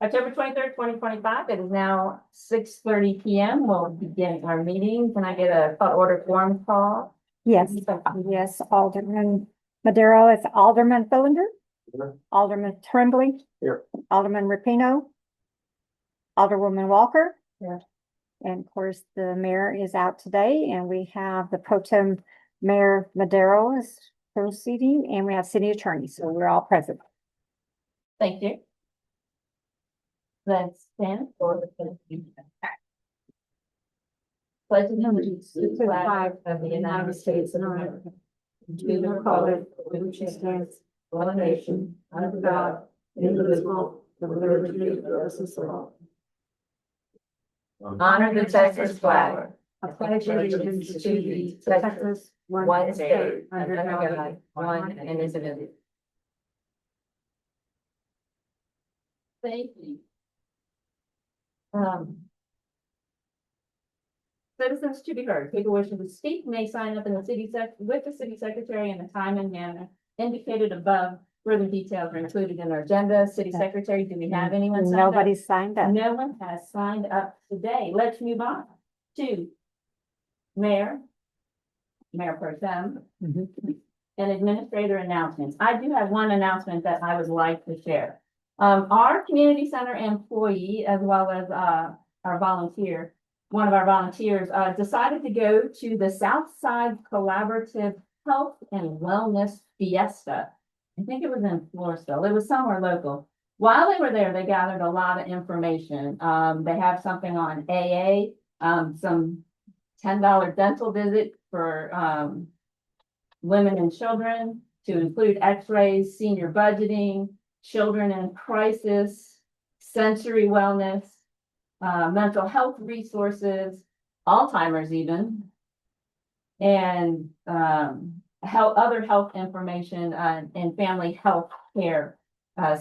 October 23rd, 2025. It is now 6:30 p.m. We'll begin our meeting. Can I get a order form call? Yes, yes, Alderman Madero is Alderman Fillinger. Here. Alderman Tremblay. Here. Alderman Rapino. Alderwoman Walker. Here. And of course, the mayor is out today, and we have the pro tem Mayor Madero is proceeding, and we have city attorney, so we're all present. Thank you. Let's stand for the pledge. Pledge allegiance to the flag of the United States of America, to the republic for which it stands, one nation, under God, indivisible, with liberty and justice for all. Honor the Texas flag. I pledge allegiance to thee, Texas, one state, under God, one and indivisible. Thank you. Citizens to be heard. People wishing to speak may sign up in the with the city secretary in the time and manner indicated above. Further details are included in our agenda. City secretary, do we have anyone signed up? Nobody's signed up. No one has signed up today. Let's move on to Mayor Pro Tem, and administrator announcements. I do have one announcement that I would like to share. Our community center employee, as well as our volunteer, one of our volunteers, decided to go to the Southside Collaborative Health and Wellness Fiesta. I think it was in Floresville. It was somewhere local. While they were there, they gathered a lot of information. They have something on AA, some $10 dental visit for women and children, to include x-rays, senior budgeting, children in crisis, sensory wellness, mental health resources, Alzheimer's even, and other health information and family health care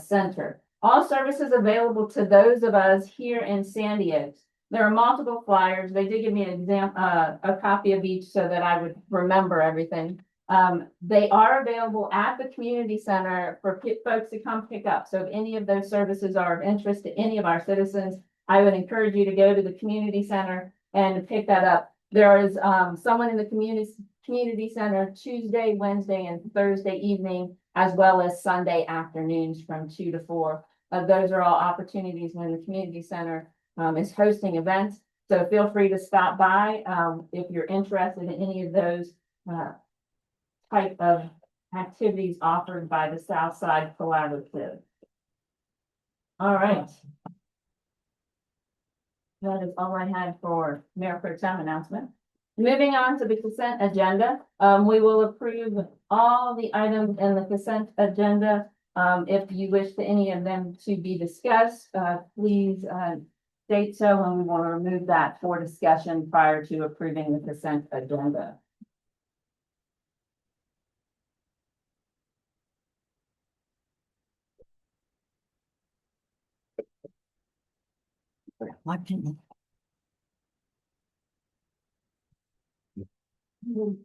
center. All services available to those of us here in Sandy Oaks. There are multiple flyers. They did give me an a copy of each so that I would remember everything. They are available at the community center for folks to come pick up. So if any of those services are of interest to any of our citizens, I would encourage you to go to the community center and pick that up. There is someone in the community center Tuesday, Wednesday, and Thursday evening, as well as Sunday afternoons from 2 to 4. Those are all opportunities when the community center is hosting events. So feel free to stop by if you're interested in any of those type of activities offered by the Southside Collaborative. All right. That is all I had for Mayor Pro Tem announcement. Moving on to the consent agenda, we will approve all the items in the consent agenda. If you wish for any of them to be discussed, please state so, and we want to remove that for discussion prior to approving the consent agenda.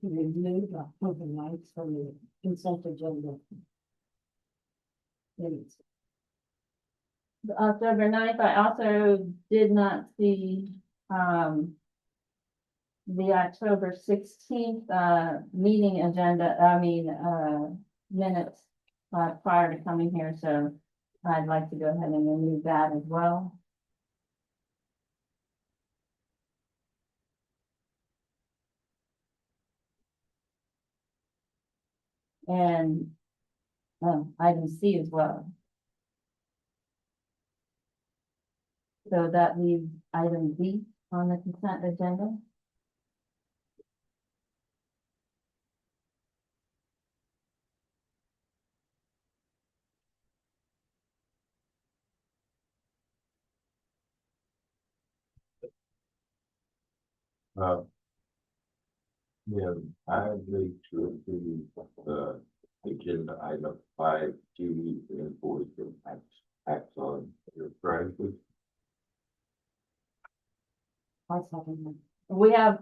Remove October 9th from the consent agenda. October 9th, I also did not see the October 16th meeting agenda, minutes prior to coming here, so I'd like to go ahead and remove that as well. And item C as well. So that leaves item D on the consent agenda. Yeah, I agree to approve agenda item 5 G and 40 acts on your priorities. We have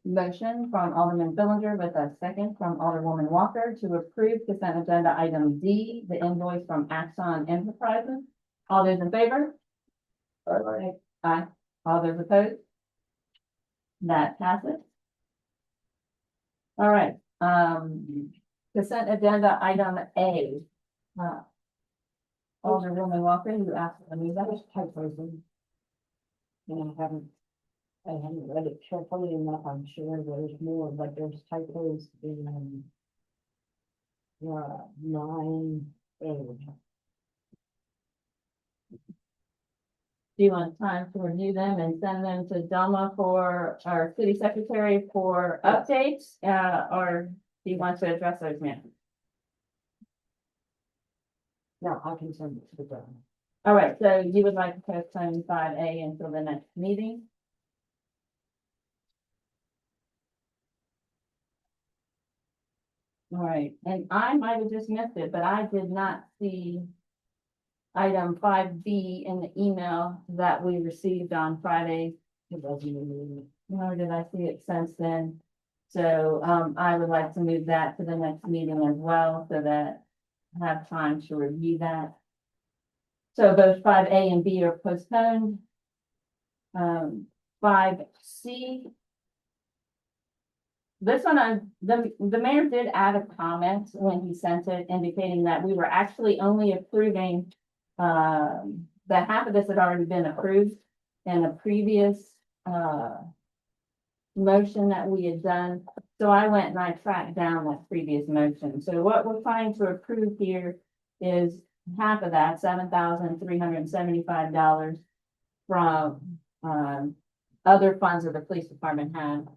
motion from Alderman Fillinger with a second from Alderwoman Walker to approve consent agenda item D, the invoice from Axon Enterprises. All those in favor? Aye. All those opposed? That passes. All right, consent agenda item A. Alderwoman Walker, you asked for me that. And I haven't read it carefully enough, I'm sure there's more, but there's typos in, 9A. Do you want time to review them and send them to Doma for our city secretary for updates, or do you want to address those now? No, I can send it to the governor. All right, so you would like to postpone 5A until the next meeting? All right, and I might have just missed it, but I did not see item 5B in the email that we received on Friday. It wasn't in Nor did I see it since then. So, I would like to move that to the next meeting as well, so that I have time to review that. So both 5A and B are postponed. 5C. This one, the mayor did add a comment when he sent it indicating that we were actually only approving, that half of this had already been approved in a previous, motion that we had done. So I went and I tracked down that previous motion. So what we're trying to approve here is half of that, $7,375 from, other funds that the police department had.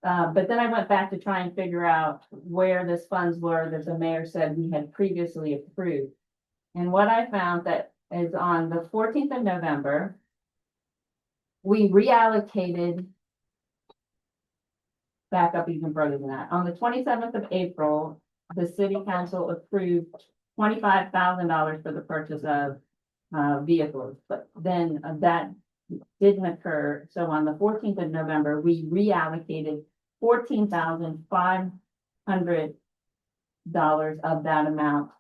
But then I went back to try and figure out where these funds were that the mayor said we had previously approved. And what I found that is on the 14th of November, we reallocated back up even further than that. On the 27th of April, the city council approved $25,000 for the purchase of vehicles, but then that didn't occur. So on the 14th of November, we reallocated $14,500 of that amount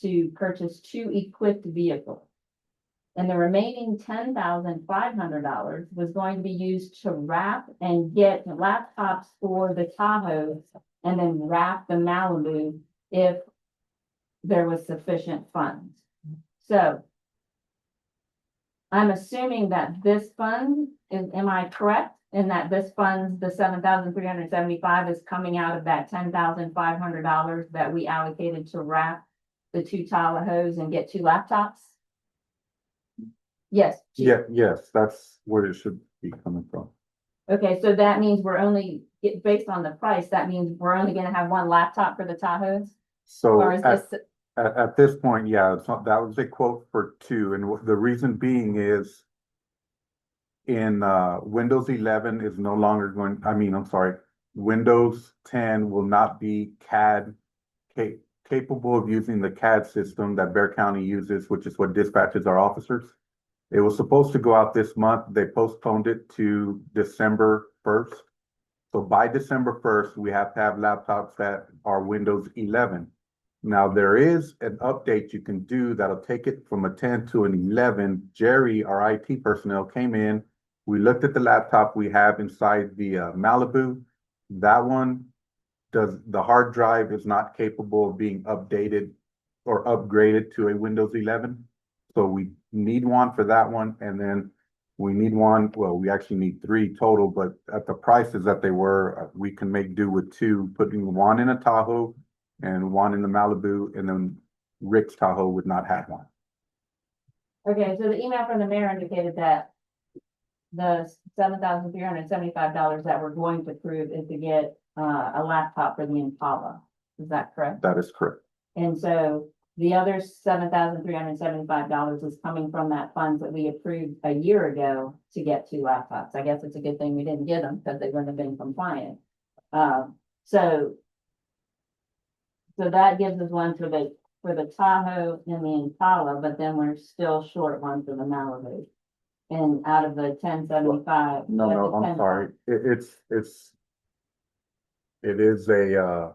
to purchase 2 equipped vehicles. And the remaining $10,500 was going to be used to wrap and get laptops for the Tahoe and then wrap the Malibu if there was sufficient funds. So I'm assuming that this fund is, am I correct? In that this fund, the $7,375 is coming out of that $10,500 that we allocated to wrap the 2 Tahoes and get 2 laptops? Yes. Chief. Yeah, yes, that's where it should be coming from. Okay, so that means we're only, based on the price, that means we're only gonna have 1 laptop for the Tahoes? So Or is this, at this point, yeah, it's not, that was a quote for 2, and the reason being is in Windows 11 is no longer going, Windows 10 will not be CAD capable of using the CAD system that Bear County uses, which is what dispatches our officers. It was supposed to go out this month. They postponed it to December 1st. So by December 1st, we have to have laptops that are Windows 11. Now, there is an update you can do that'll take it from a 10 to an 11. Jerry, our IT personnel, came in. We looked at the laptop we have inside the Malibu. That one the hard drive is not capable of being updated or upgraded to a Windows 11. So we need one for that one. And then we need one, well, we actually need 3 total, but at the prices that they were, we can make do with 2, putting one in a Tahoe and one in the Malibu, and then Rick's Tahoe would not have one. okay, so the email from the mayor indicated that the $7,375 that we're going to approve is to get a laptop for the Impala. Is that correct? That is correct. And so the other $7,375 is coming from that funds that we approved a year ago to get 2 laptops. I guess it's a good thing we didn't get them because they wouldn't have been compliant. So that gives us one for the Tahoe and the Impala, but then we're still short one for the Malibu. And out of the 1075. No, I'm sorry. It is a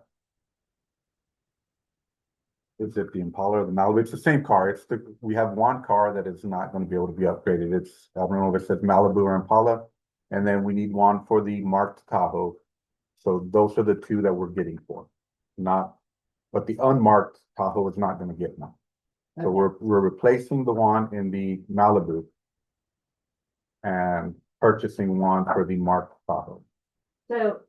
is it the Impala or the Malibu? It's the same car. We have one car that is not gonna be able to be upgraded. I don't know if it says Malibu or Impala. And then we need one for the marked Tahoe. So those are the two that we're getting for, but the unmarked Tahoe is not gonna get one. So we're replacing the one in the Malibu and purchasing one for the marked Tahoe. So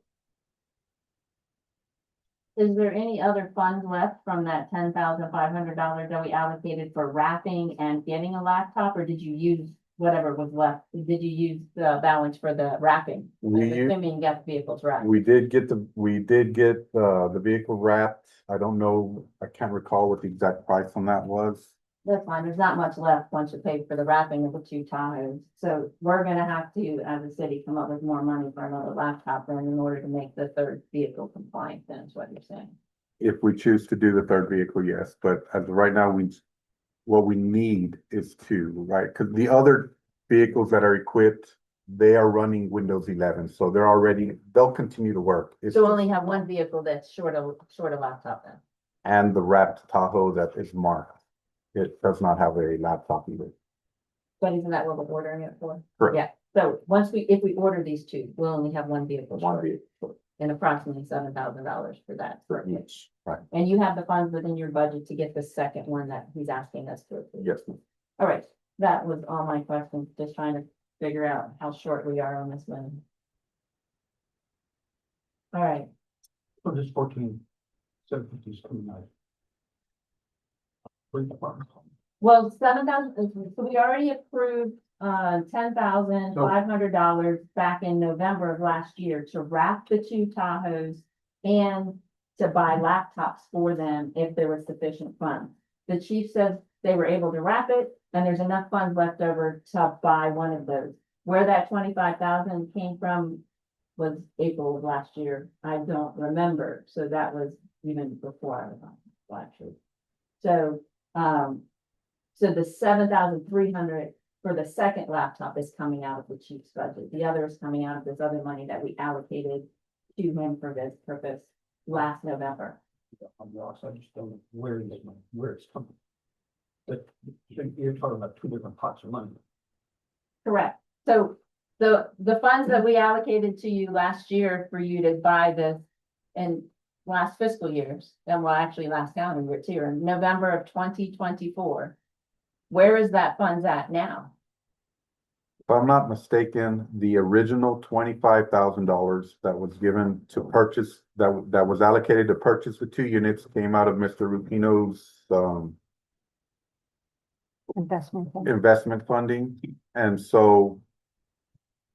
is there any other funds left from that $10,500 that we allocated for wrapping and getting a laptop, or did you use whatever was left? Did you use the balance for the wrapping? We I'm assuming you got the vehicles wrapped. We did get the vehicle wrapped. I don't know, I can't recall what the exact price on that was. That's fine. There's not much left once you pay for the wrapping of the two Tahoes. So we're gonna have to, as a city, come up with more money for another laptop then in order to make the third vehicle compliant, then is what you're saying. If we choose to do the third vehicle, yes, but as of right now, what we need is two, right? Because the other vehicles that are equipped, they are running Windows 11, so they'll continue to work. It's So we only have one vehicle that's short of laptop then. And the wrapped Tahoe that is marked. It does not have a laptop either. But isn't that what we're ordering it for? Correct. Yeah, so if we order these two, we'll only have one vehicle One short vehicle. and approximately $7,000 for that. Each, right, And you have the funds within your budget to get the second one that he's asking us to approve. yes, ma'am. All right, that was all my questions, just trying to figure out how short we are on this one. All right, So this 14,750 is coming out. Police department. well, 7,000, so we already approved, $10,500 back in November of last year to wrap the two Tahoes and to buy laptops for them if there was sufficient funds. The chief says they were able to wrap it and there's enough funds left over to buy one of those. Where that 25,000 came from was April of last year. I don't remember. So that was even before I was on last year. So, so the 7,300 for the second laptop is coming out of the chief's budget. The other is coming out of this other money that we allocated to him for this purpose last November. I'm lost, I just don't know where it's coming. But you're talking about two different pots of money. Correct. So the funds that we allocated to you last year for you to buy this in last fiscal years, and well, actually last calendar year too, in November of 2024. Where is that funds at now? If I'm not mistaken, the original $25,000 that was given to purchase, that was allocated to purchase the two units came out of Mr. Rupino's, Investment. fund. investment funding. And so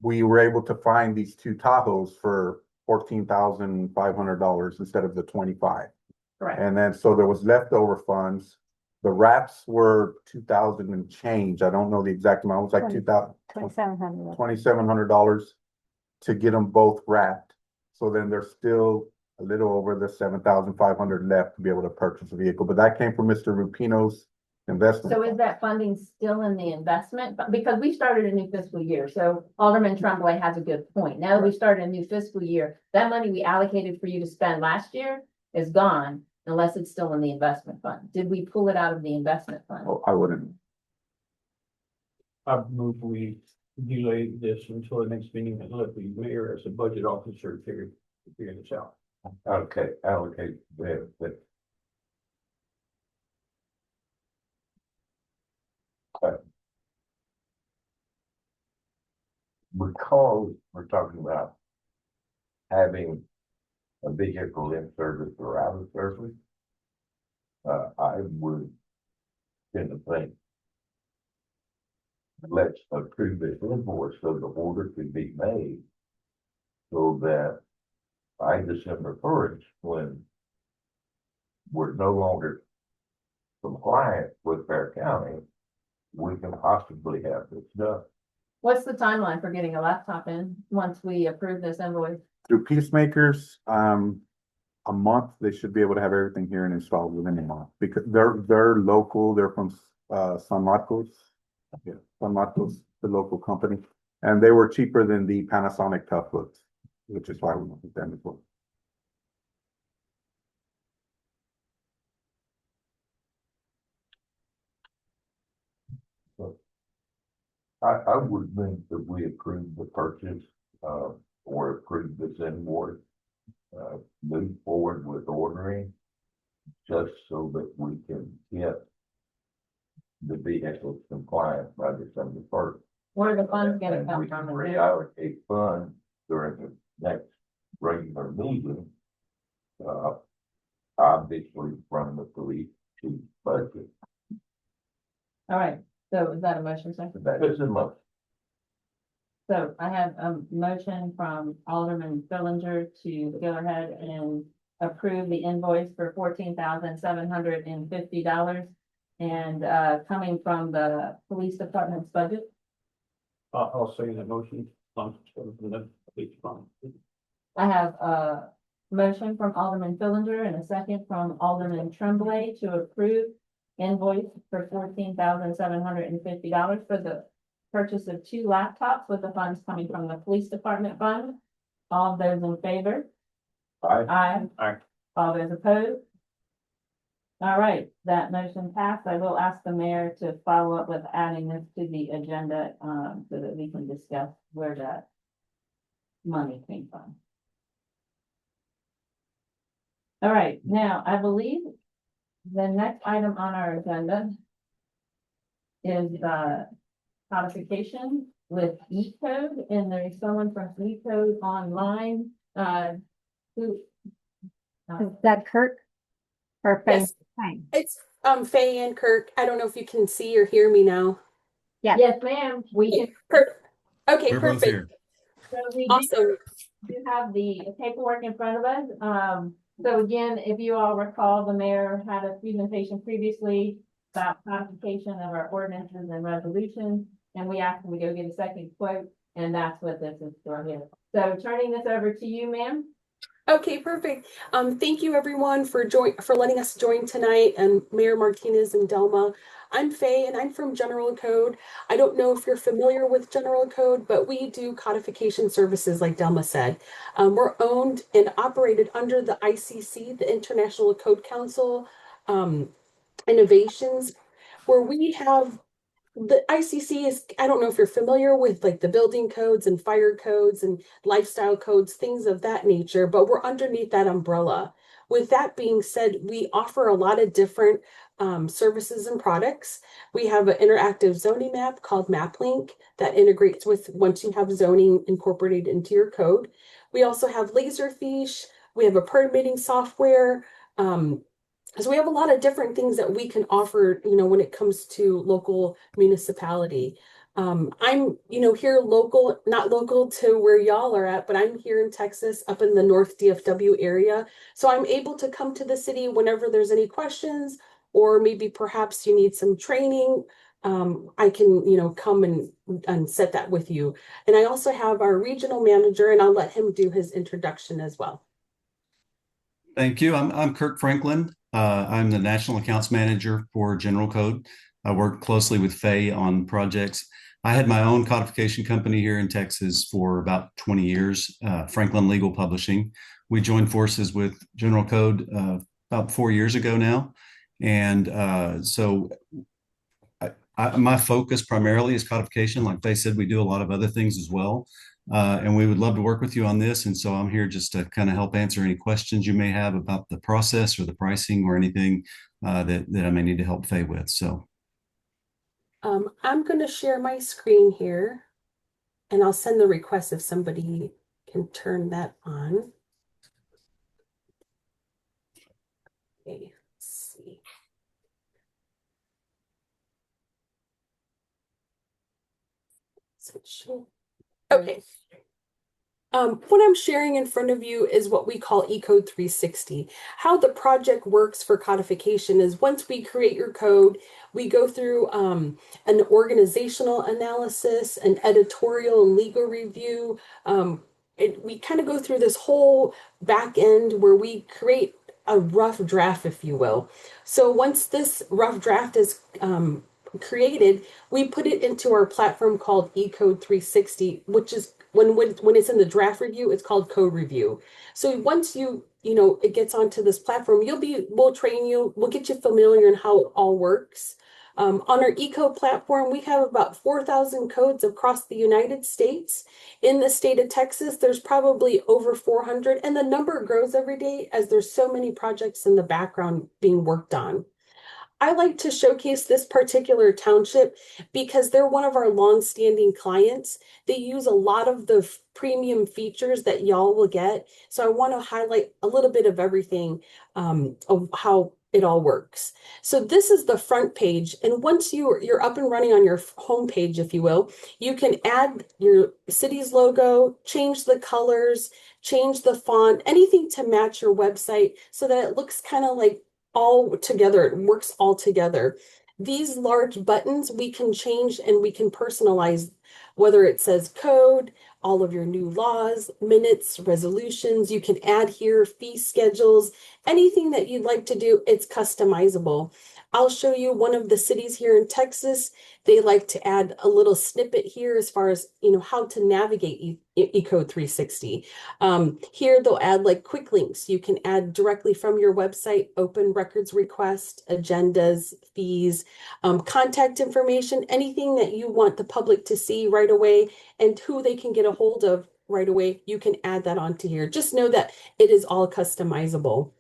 we were able to find these two Tahoes for $14,500 instead of the 25. Correct. And then, so there was leftover funds. The wraps were 2,000 and change. I don't know the exact amount. It was like 2,000, 2,700. $2,700 to get them both wrapped. So then there's still a little over the 7,500 left to be able to purchase a vehicle, but that came from Mr. Rupino's investment. So is that funding still in the investment? But because we started a new fiscal year, so Alderman Tremblay has a good point. Now that we started a new fiscal year, that money we allocated for you to spend last year is gone unless it's still in the investment fund. Did we pull it out of the investment fund? Oh, I wouldn't. I move we delay this until the next meeting and let the mayor as a budget officer figure this out. Okay, allocate that. Because we're talking about having a vehicle in service or out of service, I would tend to think, let's approve this invoice so the order can be made so that by December 1st, when we're no longer compliant with Bear County, we can possibly have this done. What's the timeline for getting a laptop in once we approve this invoice? Through Peacemakers, a month, they should be able to have everything here and installed within a month because they're local. They're from San Marcos. Yeah, San Marcos, the local company, and they were cheaper than the Panasonic Toughbooks, which is why we went with them as well. I would think that we approve the purchase, or approve this invoice. Move forward with ordering, just so that we can get the vehicles compliant by December 1st. Where are the funds gonna And come we can from? reallocate funds during the next regular meeting. Obviously from the police chief budget. All right, so is that a motion, sir? That is a motion. So I have a motion from Alderman Fillinger to go ahead and approve the invoice for $14,750. And coming from the police department's budget. I'll say that motion. I have a motion from Alderman Fillinger and a second from Alderman Tremblay to approve invoice for $14,750 for the purchase of 2 laptops with the funds coming from the police department fund. All those in favor? Aye. Aye. All those opposed? All right, that motion passed. I will ask the mayor to follow up with adding this to the agenda, so that we can discuss where that money came from. All right, now, I believe the next item on our agenda is, codification with E-code, and there's someone from E-code online, who. Is that Kirk? Or Faye? Yes. Fine. It's Faye and Kirk. I don't know if you can see or hear me now. Yes, ma'am, we can, Okay, We're both perfect. here. so we Awesome. do have the paperwork in front of us. So again, if you all recall, the mayor had a presentation previously about codification of our ordinances and resolutions, and we asked him to go get a second quote, and that's what this is for here. So turning this over to you, ma'am. Okay, perfect. Thank you everyone for letting us join tonight, and Mayor Martinez and Delma. I'm Faye and I'm from General Code. I don't know if you're familiar with General Code, but we do codification services like Delma said. We're owned and operated under the ICC, the International Code Council innovations, where we have the ICC is, I don't know if you're familiar with like the building codes and fire codes and lifestyle codes, things of that nature, but we're underneath that umbrella. With that being said, we offer a lot of different services and products. We have an interactive zoning map called MapLink that integrates with once you have zoning incorporated into your code. We also have Laserfiche. We have a permitting software. So we have a lot of different things that we can offer, when it comes to local municipality. I'm, here local, not local to where y'all are at, but I'm here in Texas, up in the North DFW area. So I'm able to come to the city whenever there's any questions, or maybe perhaps you need some training. I can, come and set that with you. And I also have our regional manager, and I'll let him do his introduction as well. Thank you. I'm Kirk Franklin. I'm the National Accounts Manager for General Code. I work closely with Faye on projects. I had my own codification company here in Texas for about 20 years, Franklin Legal Publishing. We joined forces with General Code about 4 years ago now. And so my focus primarily is codification. Like Faye said, we do a lot of other things as well. And we would love to work with you on this. And so I'm here just to kind of help answer any questions you may have about the process or the pricing or anything that I may need to help Faye with. So I'm going to share my screen here, and I'll send the request if somebody can turn that on. Okay, let's see. Okay. What I'm sharing in front of you is what we call eCode 360. How the project works for codification is once we create your code, we go through an organizational analysis, an editorial and legal review. We kind of go through this whole back end where we create a rough draft, if you will. So once this rough draft is created, we put it into our platform called eCode 360, which is when it's in the draft review, it's called code review. So once it gets onto this platform, we'll train you, we'll get you familiar in how it all works. On our eco platform, we have about 4,000 codes across the United States. In the state of Texas, there's probably over 400, and the number grows every day as there's so many projects in the background being worked on. I like to showcase this particular township because they're one of our long-standing clients. They use a lot of the premium features that y'all will get. So I want to highlight a little bit of everything of how it all works. So this is the front page. And once you're up and running on your home page, if you will, you can add your city's logo, change the colors, change the font, anything to match your website so that it looks kind of like all together. It works all together. These large buttons we can change and we can personalize, whether it says code, all of your new laws, minutes, resolutions. You can add here fee schedules, anything that you'd like to do, it's customizable. I'll show you one of the cities here in Texas. They like to add a little snippet here as far as, how to navigate eCode 360. Here they'll add like quick links. You can add directly from your website, open records request, agendas, fees, contact information, anything that you want the public to see right away and who they can get a hold of right away. You can add that onto here. Just know that it is all customizable.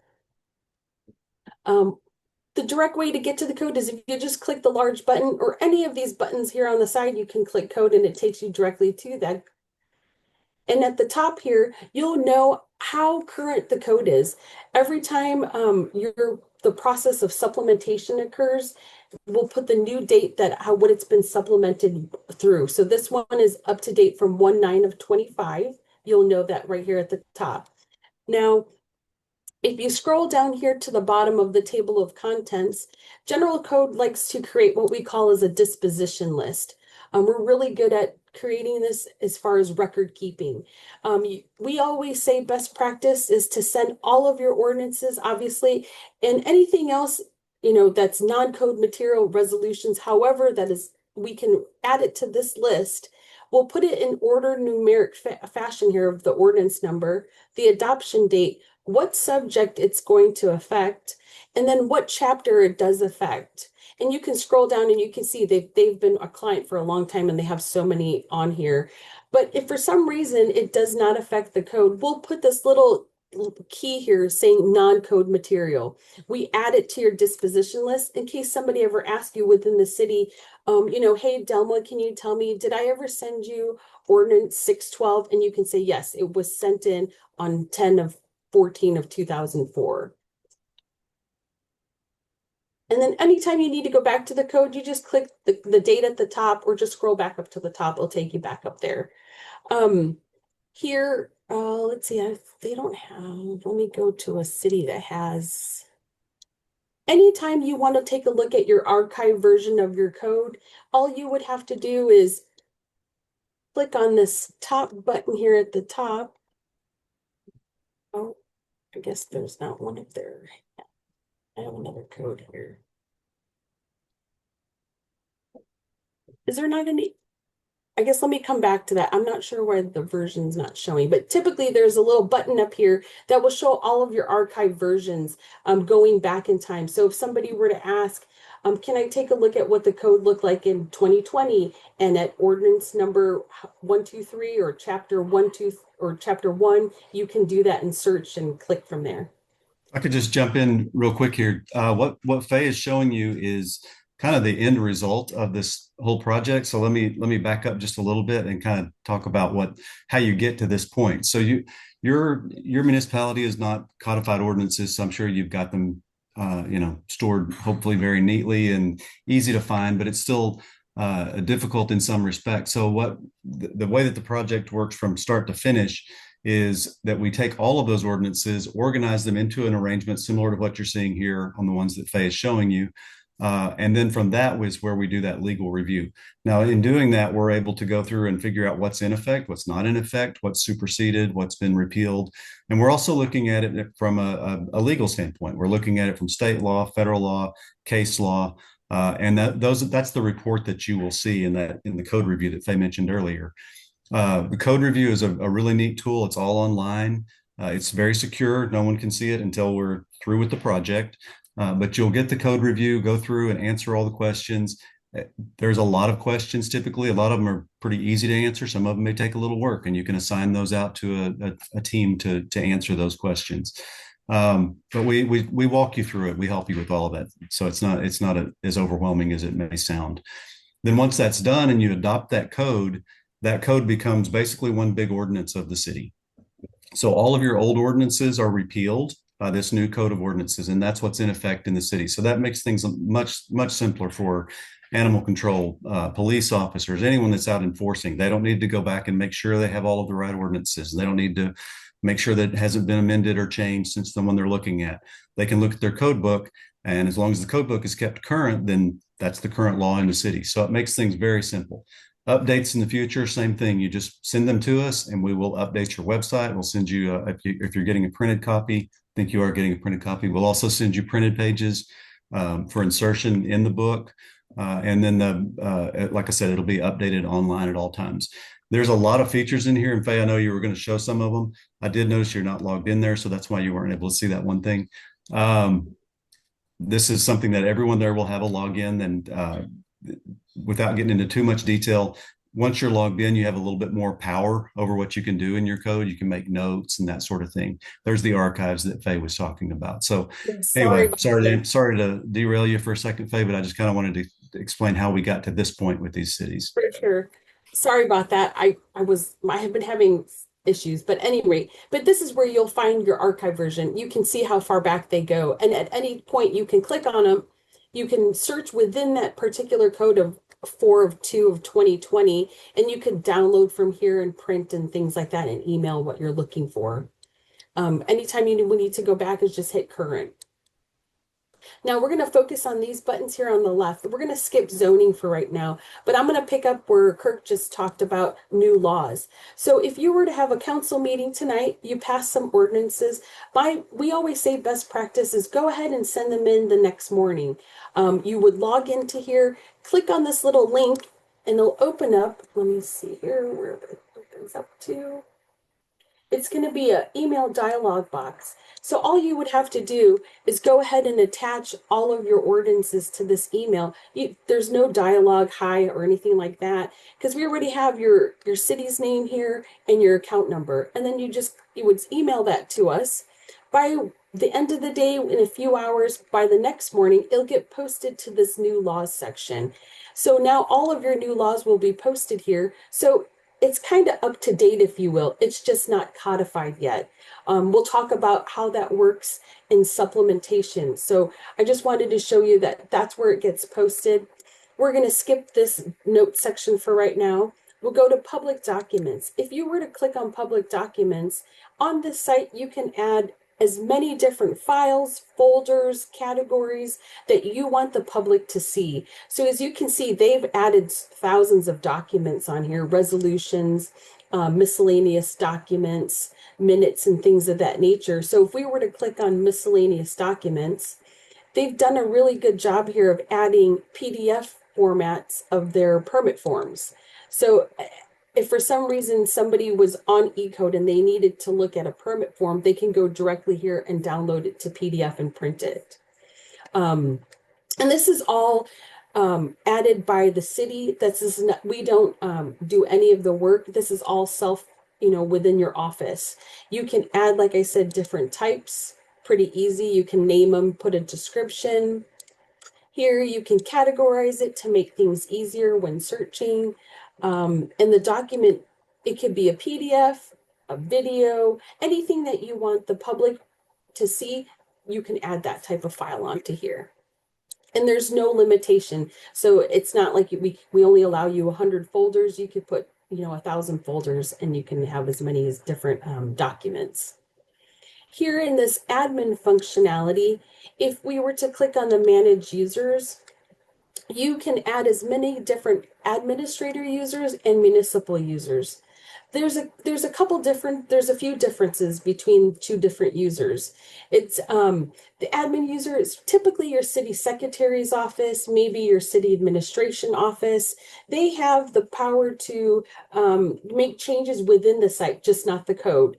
The direct way to get to the code is if you just click the large button or any of these buttons here on the side, you can click code and it takes you directly to that. And at the top here, you'll know how current the code is. Every time the process of supplementation occurs, we'll put the new date what it's been supplemented through. So this one is up to date from 1/9 of 25. You'll know that right here at the top. Now, if you scroll down here to the bottom of the table of contents, General Code likes to create what we call as a disposition list. We're really good at creating this as far as record keeping. We always say best practice is to send all of your ordinances, obviously, and anything else, that's non-code material resolutions, however, we can add it to this list. We'll put it in order numeric fashion here of the ordinance number, the adoption date, what subject it's going to affect, and then what chapter it does affect. And you can scroll down and you can see they've been a client for a long time and they have so many on here. But if for some reason it does not affect the code, we'll put this little key here saying non-code material. We add it to your disposition list in case somebody ever asks you within the city, hey, Delma, can you tell me, did I ever send you ordinance 612? And you can say, yes, it was sent in on 10/14 of 2004. And then anytime you need to go back to the code, you just click the date at the top or just scroll back up to the top. It'll take you back up there. Here, let's see, they don't have, let me go to a city that has, anytime you want to take a look at your archive version of your code, all you would have to do is click on this top button here at the top. Oh, I guess there's not one up there. I have another code here. Is there not any? I guess let me come back to that. I'm not sure why the version's not showing, but typically there's a little button up here that will show all of your archive versions going back in time. So if somebody were to ask, can I take a look at what the code looked like in 2020 and at ordinance number 123 or chapter 12 or chapter 1, you can do that and search and click from there. I could just jump in real quick here. What Faye is showing you is kind of the end result of this whole project. So let me back up just a little bit and kind of talk about how you get to this point. So your municipality is not codified ordinances, so I'm sure you've got them stored hopefully very neatly and easy to find, but it's still difficult in some respects. So the way that the project works from start to finish is that we take all of those ordinances, organize them into an arrangement similar to what you're seeing here on the ones that Faye is showing you. And then from that was where we do that legal review. Now, in doing that, we're able to go through and figure out what's in effect, what's not in effect, what's superseded, what's been repealed. And we're also looking at it from a legal standpoint. We're looking at it from state law, federal law, case law. And that's the report that you will see in the code review that Faye mentioned earlier. The code review is a really neat tool. It's all online. It's very secure. No one can see it until we're through with the project. But you'll get the code review, go through and answer all the questions. There's a lot of questions typically. A lot of them are pretty easy to answer. Some of them may take a little work, and you can assign those out to a team to answer those questions. But we walk you through it. We help you with all of that. So it's not as overwhelming as it may sound. Then once that's done and you adopt that code becomes basically one big ordinance of the city. So all of your old ordinances are repealed by this new code of ordinances, and that's what's in effect in the city. So that makes things much simpler for animal control, police officers, anyone that's out enforcing. They don't need to go back and make sure they have all of the right ordinances. They don't need to make sure that it hasn't been amended or changed since the one they're looking at. They can look at their code book, and as long as the code book is kept current, then that's the current law in the city. So it makes things very simple. Updates in the future, same thing. You just send them to us and we will update your website. We'll send you, if you're getting a printed copy, I think you are getting a printed copy. We'll also send you printed pages for insertion in the book. And then like I said, it'll be updated online at all times. There's a lot of features in here. And Faye, I know you were going to show some of them. I did notice you're not logged in there, so that's why you weren't able to see that one thing. This is something that everyone there will have a login, and without getting into too much detail, once you're logged in, you have a little bit more power over what you can do in your code. You can make notes and that sort of thing. There's the archives that Faye was talking about. So anyway, sorry to derail you for a second, Faye, but I just kind of wanted to explain how we got to this point with these cities. For sure. Sorry about that. I have been having issues, but anyway, but this is where you'll find your archive version. You can see how far back they go. And at any point you can click on them. You can search within that particular code of 4 of 2 of 2020, and you can download from here and print and things like that and email what you're looking for. Anytime we need to go back is just hit current. Now we're going to focus on these buttons here on the left. We're going to skip zoning for right now, but I'm going to pick up where Kirk just talked about new laws. So if you were to have a council meeting tonight, you pass some ordinances. We always say best practice is go ahead and send them in the next morning. You would log into here, click on this little link, and it'll open up. Let me see here where it opens up to. It's going to be an email dialog box. So all you would have to do is go ahead and attach all of your ordinances to this email. There's no dialogue hi or anything like that, because we already have your city's name here and your account number. And then you would email that to us. By the end of the day, in a few hours, by the next morning, it'll get posted to this new laws section. So now all of your new laws will be posted here. So it's kind of up to date, if you will. It's just not codified yet. We'll talk about how that works in supplementation. So I just wanted to show you that that's where it gets posted. We're going to skip this note section for right now. We'll go to public documents. If you were to click on public documents, on this site, you can add as many different files, folders, categories that you want the public to see. So as you can see, they've added thousands of documents on here, resolutions, miscellaneous documents, minutes, and things of that nature. So if we were to click on miscellaneous documents, they've done a really good job here of adding PDF formats of their permit forms. So if for some reason somebody was on eCode and they needed to look at a permit form, they can go directly here and download it to PDF and print it. And this is all added by the city. We don't do any of the work. This is all within your office. You can add, like I said, different types, pretty easy. You can name them, put a description. Here you can categorize it to make things easier when searching. And the document, it could be a PDF, a video, anything that you want the public to see, you can add that type of file onto here. And there's no limitation. So it's not like we only allow you 100 folders. You could put, 1,000 folders and you can have as many as different documents. Here in this admin functionality, if we were to click on the manage users, you can add as many different administrator users and municipal users. There's a few differences between two different users. It's the admin user is typically your city secretary's office, maybe your city administration office. They have the power to make changes within the site, just not the code.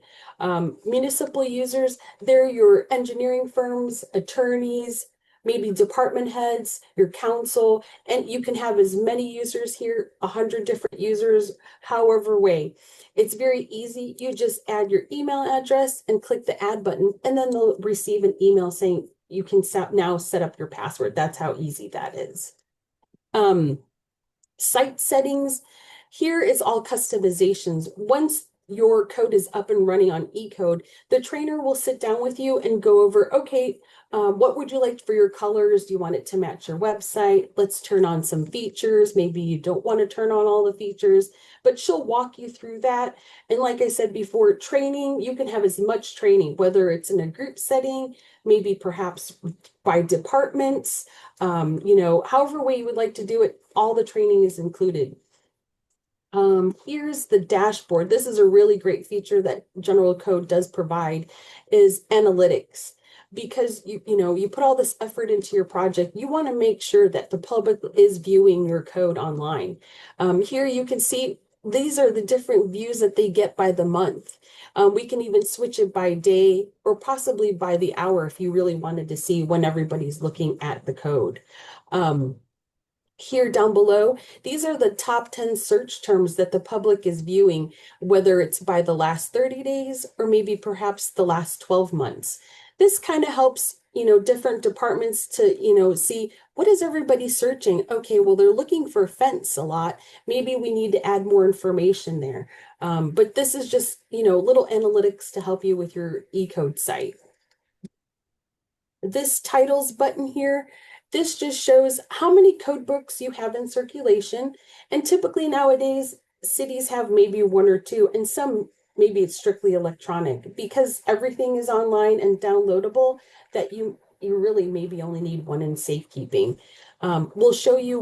Municipal users, they're your engineering firms, attorneys, maybe department heads, your council, and you can have as many users here, 100 different users, however way. It's very easy. You just add your email address and click the add button, and then they'll receive an email saying you can now set up your password. That's how easy that is. Site settings. Here is all customizations. Once your code is up and running on eCode, the trainer will sit down with you and go over, okay, what would you like for your colors? Do you want it to match your website? Let's turn on some features. Maybe you don't want to turn on all the features, but she'll walk you through that. And like I said before, training, you can have as much training, whether it's in a group setting, maybe perhaps by departments, however way you would like to do it, all the training is included. Here's the dashboard. This is a really great feature that General Code does provide, is analytics. Because you put all this effort into your project, you want to make sure that the public is viewing your code online. Here you can see these are the different views that they get by the month. We can even switch it by day or possibly by the hour if you really wanted to see when everybody's looking at the code. Here down below, these are the top 10 search terms that the public is viewing, whether it's by the last 30 days or maybe perhaps the last 12 months. This kind of helps, different departments to, see what is everybody searching? Okay, well, they're looking for fence a lot. Maybe we need to add more information there. But this is just, little analytics to help you with your eCode site. This titles button here, this just shows how many code books you have in circulation. And typically nowadays, cities have maybe one or two, and some maybe it's strictly electronic, because everything is online and downloadable, that you really maybe only need one in safekeeping. We'll show you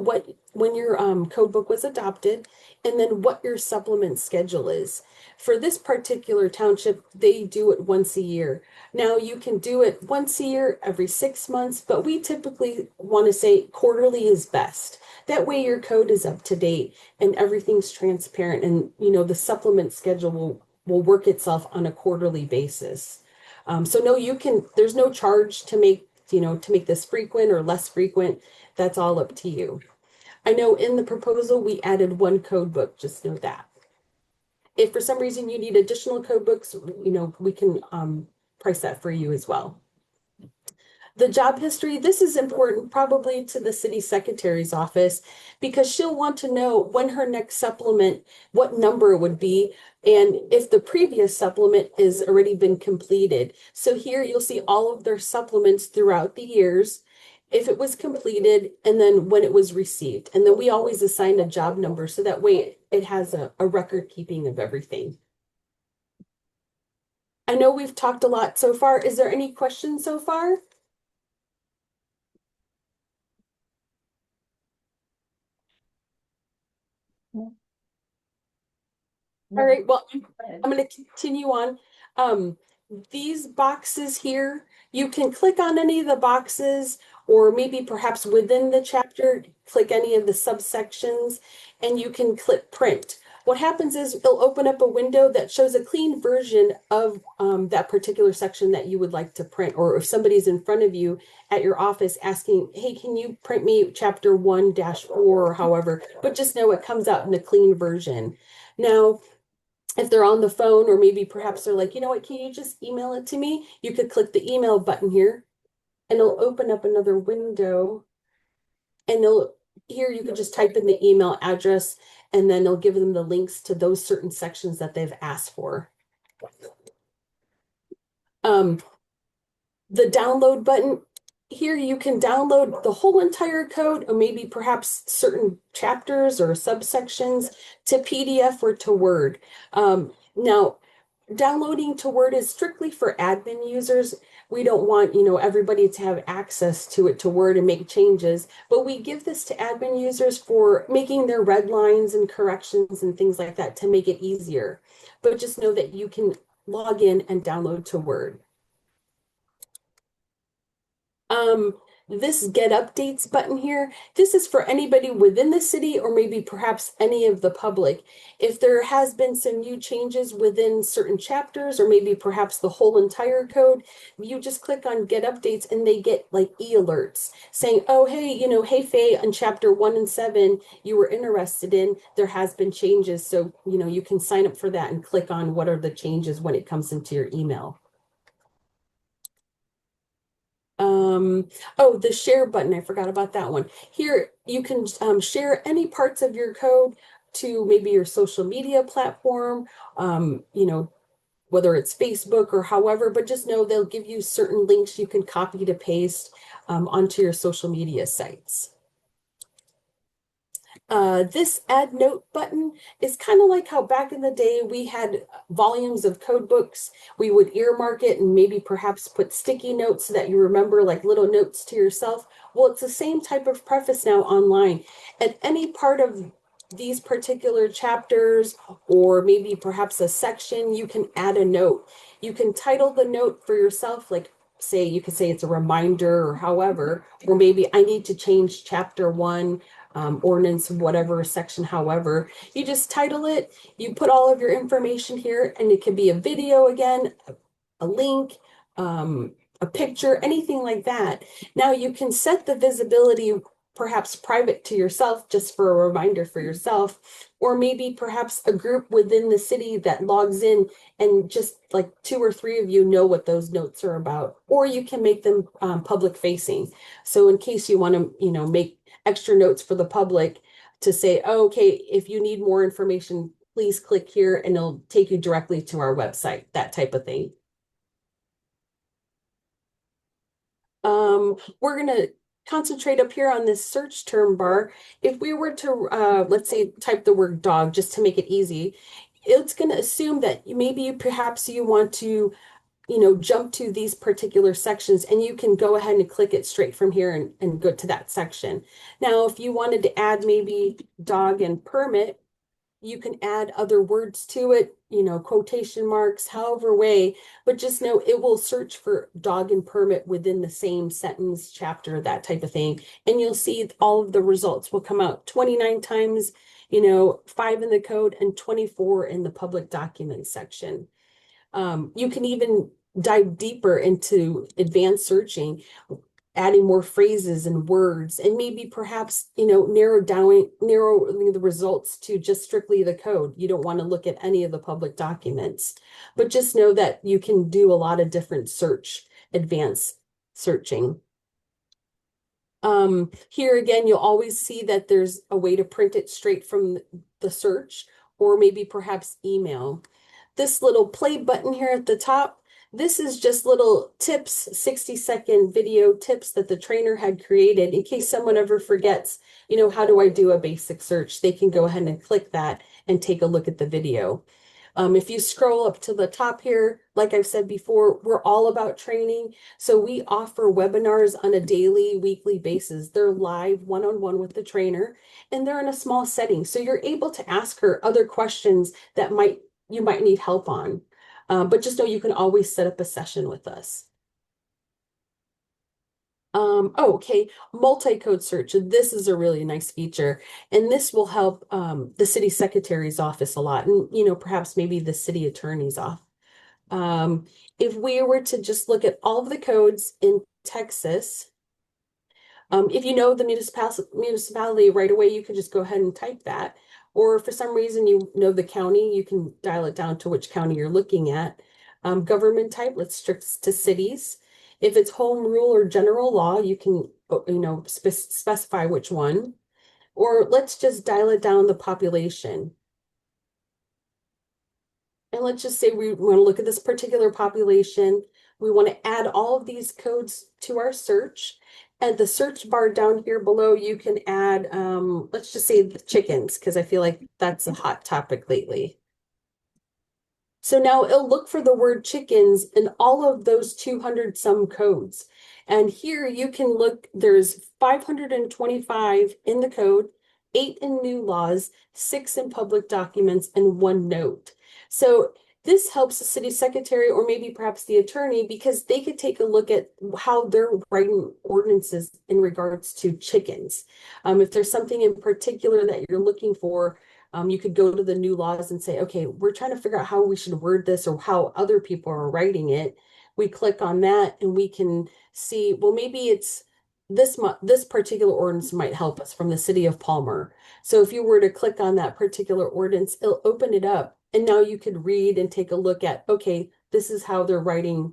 when your code book was adopted, and then what your supplement schedule is. For this particular township, they do it once a year. Now you can do it once a year, every 6 months, but we typically want to say quarterly is best. That way your code is up to date and everything's transparent, and the supplement schedule will work itself on a quarterly basis. So no, there's no charge to make this frequent or less frequent. That's all up to you. I know in the proposal, we added one code book, just know that. If for some reason you need additional code books, we can price that for you as well. The job history, this is important probably to the city secretary's office, because she'll want to know when her next supplement, what number it would be, and if the previous supplement has already been completed. So here you'll see all of their supplements throughout the years, if it was completed, and then when it was received. And then we always assign a job number, so that way it has a record keeping of everything. I know we've talked a lot so far. Is there any questions so far? All right, well, I'm going to continue on. These boxes here, you can click on any of the boxes, or maybe perhaps within the chapter, click any of the subsections, and you can click print. What happens is it'll open up a window that shows a clean version of that particular section that you would like to print. Or if somebody's in front of you at your office asking, hey, can you print me chapter 1-4 or however, but just know it comes out in a clean version. Now, if they're on the phone, or maybe perhaps they're like, you know what, can you just email it to me? You could click the email button here, and it'll open up another window. And here you can just type in the email address, and then it'll give them the links to those certain sections that they've asked for. The download button, here you can download the whole entire code, or maybe perhaps certain chapters or subsections to PDF or to Word. Now, downloading to Word is strictly for admin users. We don't want, everybody to have access to it, to Word, and make changes, but we give this to admin users for making their red lines and corrections and things like that to make it easier. But just know that you can log in and download to Word. This get updates button here, this is for anybody within the city or maybe perhaps any of the public. If there has been some new changes within certain chapters or maybe perhaps the whole entire code, you just click on get updates and they get like e-alerts saying, oh, hey, hey, Faye, on chapter 1 and 7, you were interested in, there has been changes. So, you can sign up for that and click on what are the changes when it comes into your email. Oh, the share button, I forgot about that one. Here, you can share any parts of your code to maybe your social media platform, whether it's Facebook or however, but just know they'll give you certain links you can copy to paste onto your social media sites. This add note button is kind of like how back in the day we had volumes of code books. We would earmark it and maybe perhaps put sticky notes so that you remember, like little notes to yourself. Well, it's the same type of preface now online. At any part of these particular chapters or maybe perhaps a section, you can add a note. You can title the note for yourself, like you could say it's a reminder or however, or maybe I need to change chapter 1. Ordinance, whatever section, however, you just title it, you put all of your information here, and it can be a video again, a link, a picture, anything like that. Now you can set the visibility perhaps private to yourself, just for a reminder for yourself, or maybe perhaps a group within the city that logs in and just like 2 or 3 of you know what those notes are about, or you can make them public facing. So in case you want to, make extra notes for the public to say, oh, okay, if you need more information, please click here and it'll take you directly to our website, that type of thing. We're going to concentrate up here on this search term bar. If we were to, let's say, type the word dog just to make it easy, it's going to assume that maybe perhaps you want to jump to these particular sections, and you can go ahead and click it straight from here and go to that section. Now, if you wanted to add maybe dog and permit, you can add other words to it, quotation marks, however way, but just know it will search for dog and permit within the same sentence, chapter, that type of thing. And you'll see all of the results will come out 29 times, 5 in the code and 24 in the public documents section. You can even dive deeper into advanced searching, adding more phrases and words, and maybe perhaps, narrow the results to just strictly the code. You don't want to look at any of the public documents, but just know that you can do a lot of different advanced searching. Here again, you'll always see that there's a way to print it straight from the search, or maybe perhaps email. This little play button here at the top, this is just little tips, 60-second video tips that the trainer had created in case someone ever forgets, how do I do a basic search? They can go ahead and click that and take a look at the video. If you scroll up to the top here, like I've said before, we're all about training. So we offer webinars on a daily, weekly basis. They're live one-on-one with the trainer, and they're in a small setting. So you're able to ask her other questions that you might need help on. But just know you can always set up a session with us. Okay, multi-code search. This is a really nice feature, and this will help the city secretary's office a lot, and perhaps maybe the city attorney's office. If we were to just look at all of the codes in Texas, if you know the municipality right away, you could just go ahead and type that. Or for some reason you know the county, you can dial it down to which county you're looking at. Government type, let's stick to cities. If it's home rule or general law, you can specify which one. Or let's just dial it down the population. And let's just say we want to look at this particular population. We want to add all of these codes to our search. And the search bar down here below, you can add, let's just say the chickens, because I feel like that's a hot topic lately. So now it'll look for the word chickens in all of those 200 some codes. And here you can look, there's 525 in the code, 8 in new laws, 6 in public documents, and 1 note. So this helps the city secretary or maybe perhaps the attorney because they could take a look at how they're writing ordinances in regards to chickens. If there's something in particular that you're looking for, you could go to the new laws and say, okay, we're trying to figure out how we should word this or how other people are writing it. We click on that and we can see, well, maybe it's this particular ordinance might help us from the city of Palmer. So if you were to click on that particular ordinance, it'll open it up. And now you could read and take a look at, okay, this is how they're writing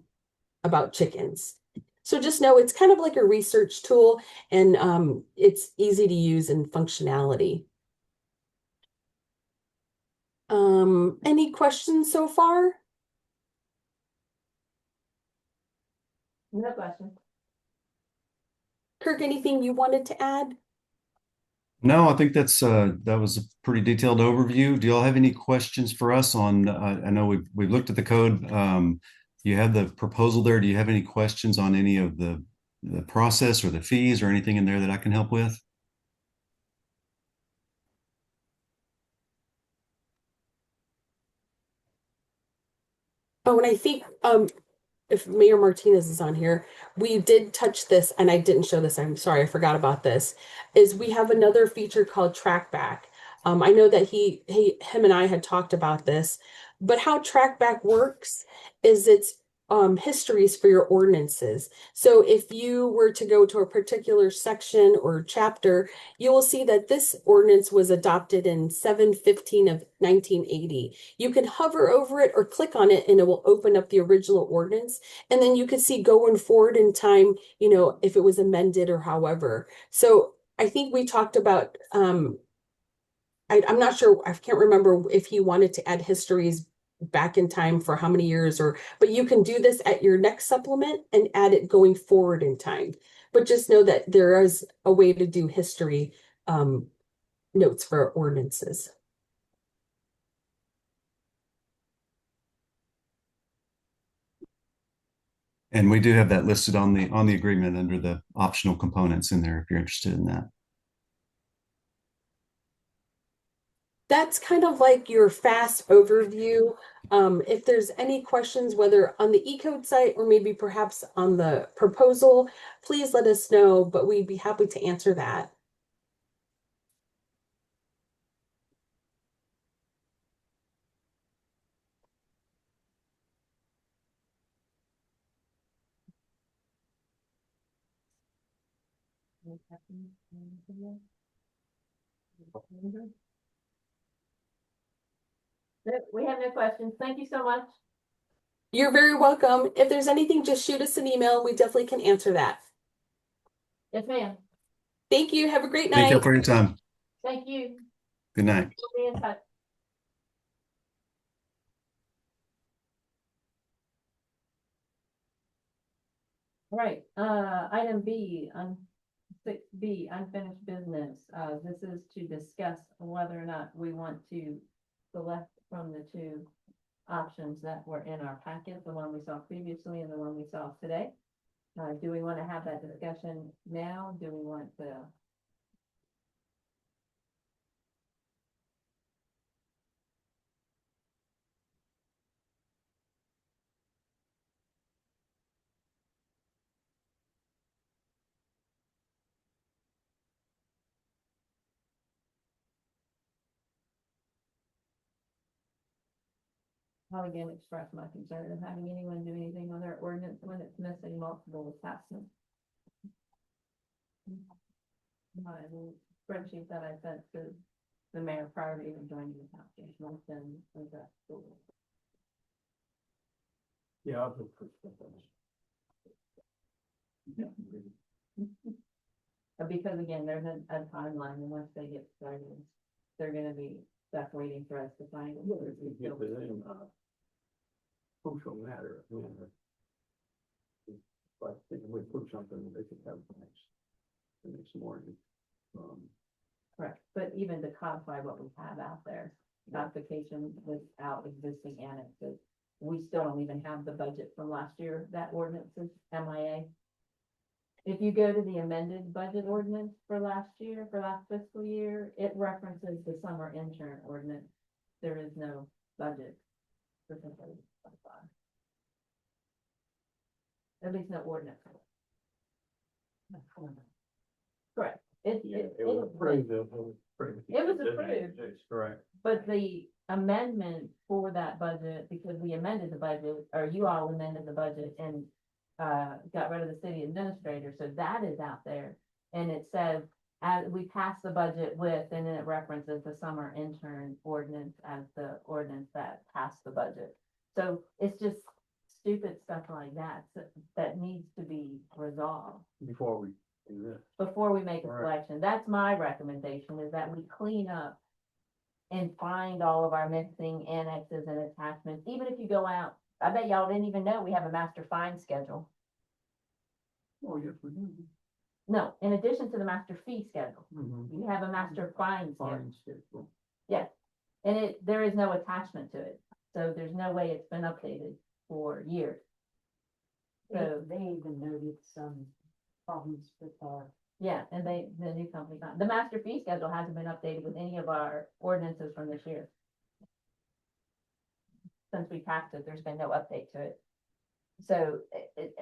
about chickens. So just know it's kind of like a research tool and it's easy to use and functionality. Any questions so far? No question. Kirk, anything you wanted to add? No, I think that was a pretty detailed overview. Do y'all have any questions for us on, I know we've looked at the code. You have the proposal there. Do you have any questions on any of the process or the fees or anything in there that I can help with? Oh, and I think if Mayor Martinez is on here, we did touch this and I didn't show this. I'm sorry, I forgot about this. Is we have another feature called Trackback. I know that him and I had talked about this, but how Trackback works is it's histories for your ordinances. So if you were to go to a particular section or chapter, you will see that this ordinance was adopted in 7/15 of 1980. You can hover over it or click on it and it will open up the original ordinance. And then you can see going forward in time, you know, if it was amended or however. So I think we talked about, I'm not sure, I can't remember if he wanted to add histories back in time for how many years but you can do this at your next supplement and add it going forward in time. But just know that there is a way to do history notes for ordinances. And we do have that listed on the agreement under the optional components in there if you're interested in that. That's kind of like your fast overview. If there's any questions, whether on the eCode site or maybe perhaps on the proposal, please let us know, but we'd be happy to answer that. We have no questions. Thank you so much. You're very welcome. If there's anything, just shoot us an email. We definitely can answer that. Yes, ma'am. Thank you. Have a great Thank you night. for your time. Thank you. Good night. We'll be in touch. All right, item B, 6B, unfinished business. This is to discuss whether or not we want to select from the two options that were in our packet, the one we saw previously and the one we saw today. Do we want to have that discussion now? Do we want to? I'll again express my concern of having anyone do anything on their ordinance when it's missing multiple attachments. My spreadsheet that I sent to the mayor prior to even joining the application, I'll send that. Yeah, I'll look for something. Because again, there's a timeline, and once they get started, they're gonna be stuck waiting for us to find it. Yeah, but then, crucial matter. But if we put something, they could have the next morning. Correct, but even to codify what we have out there, application without existing annexes, we still don't even have the budget from last year, that ordinance is MIA. If you go to the amended budget ordinance for last year, for last fiscal year, it references the summer intern ordinance. There is no budget At least no ordinance. Correct. It was approved. It was approved. Correct. But the amendment for that budget, because we amended the budget, or you all amended the budget and got rid of the city administrator, so that is out there. And it says, as we passed the budget with, and then it references the summer intern ordinance as the ordinance that passed the budget. So it's just stupid stuff like that, that needs to be resolved Before we do this. before we make a Right. selection. That's my recommendation, is that we clean up and find all of our missing annexes and attachments. Even if you go out, I bet y'all didn't even know we have a master fine schedule. Oh, yes, we do. No, in addition to the master fee schedule, Mm-hmm. you have a master fine schedule. Fine schedule. And there is no attachment to it. So there's no way it's been updated for years. So, They even noted some problems with our. yeah, and the new company, the master fee schedule hasn't been updated with any of our ordinances from this year. Since we passed it, there's been no update to it. So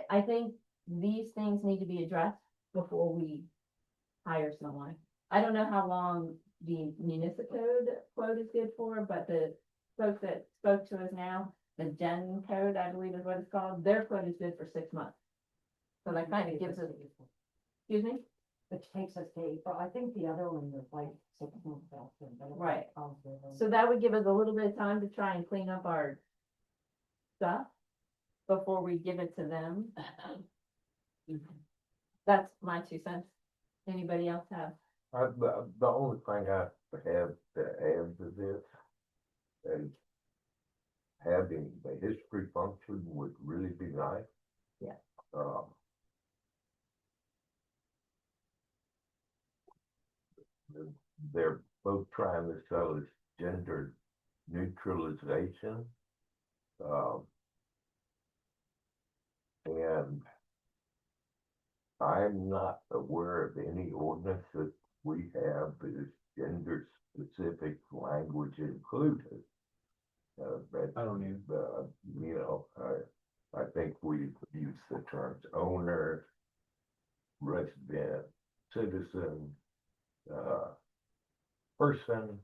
I think these things need to be addressed before we hire someone. I don't know how long the municipal code quote is good for, but the folks that spoke to us now, the Gen Code, I believe is what it's called, their quote is good for 6 months. So that kind of gives us, excuse me? Which takes us to April. I think the other one was like 6 months after. but it Right. was also- So that would give us a little bit of time to try and clean up our stuff before we give it to them. That's my 2 cents. Anybody else have? The only thing I have to add to this is having the history function would really be nice. Yeah. They're both trying to sell us gender neutralization. And I'm not aware of any ordinance that we have that is gender specific language included. But, I don't either. you know, I think we've used the terms owner, resident, citizen, person.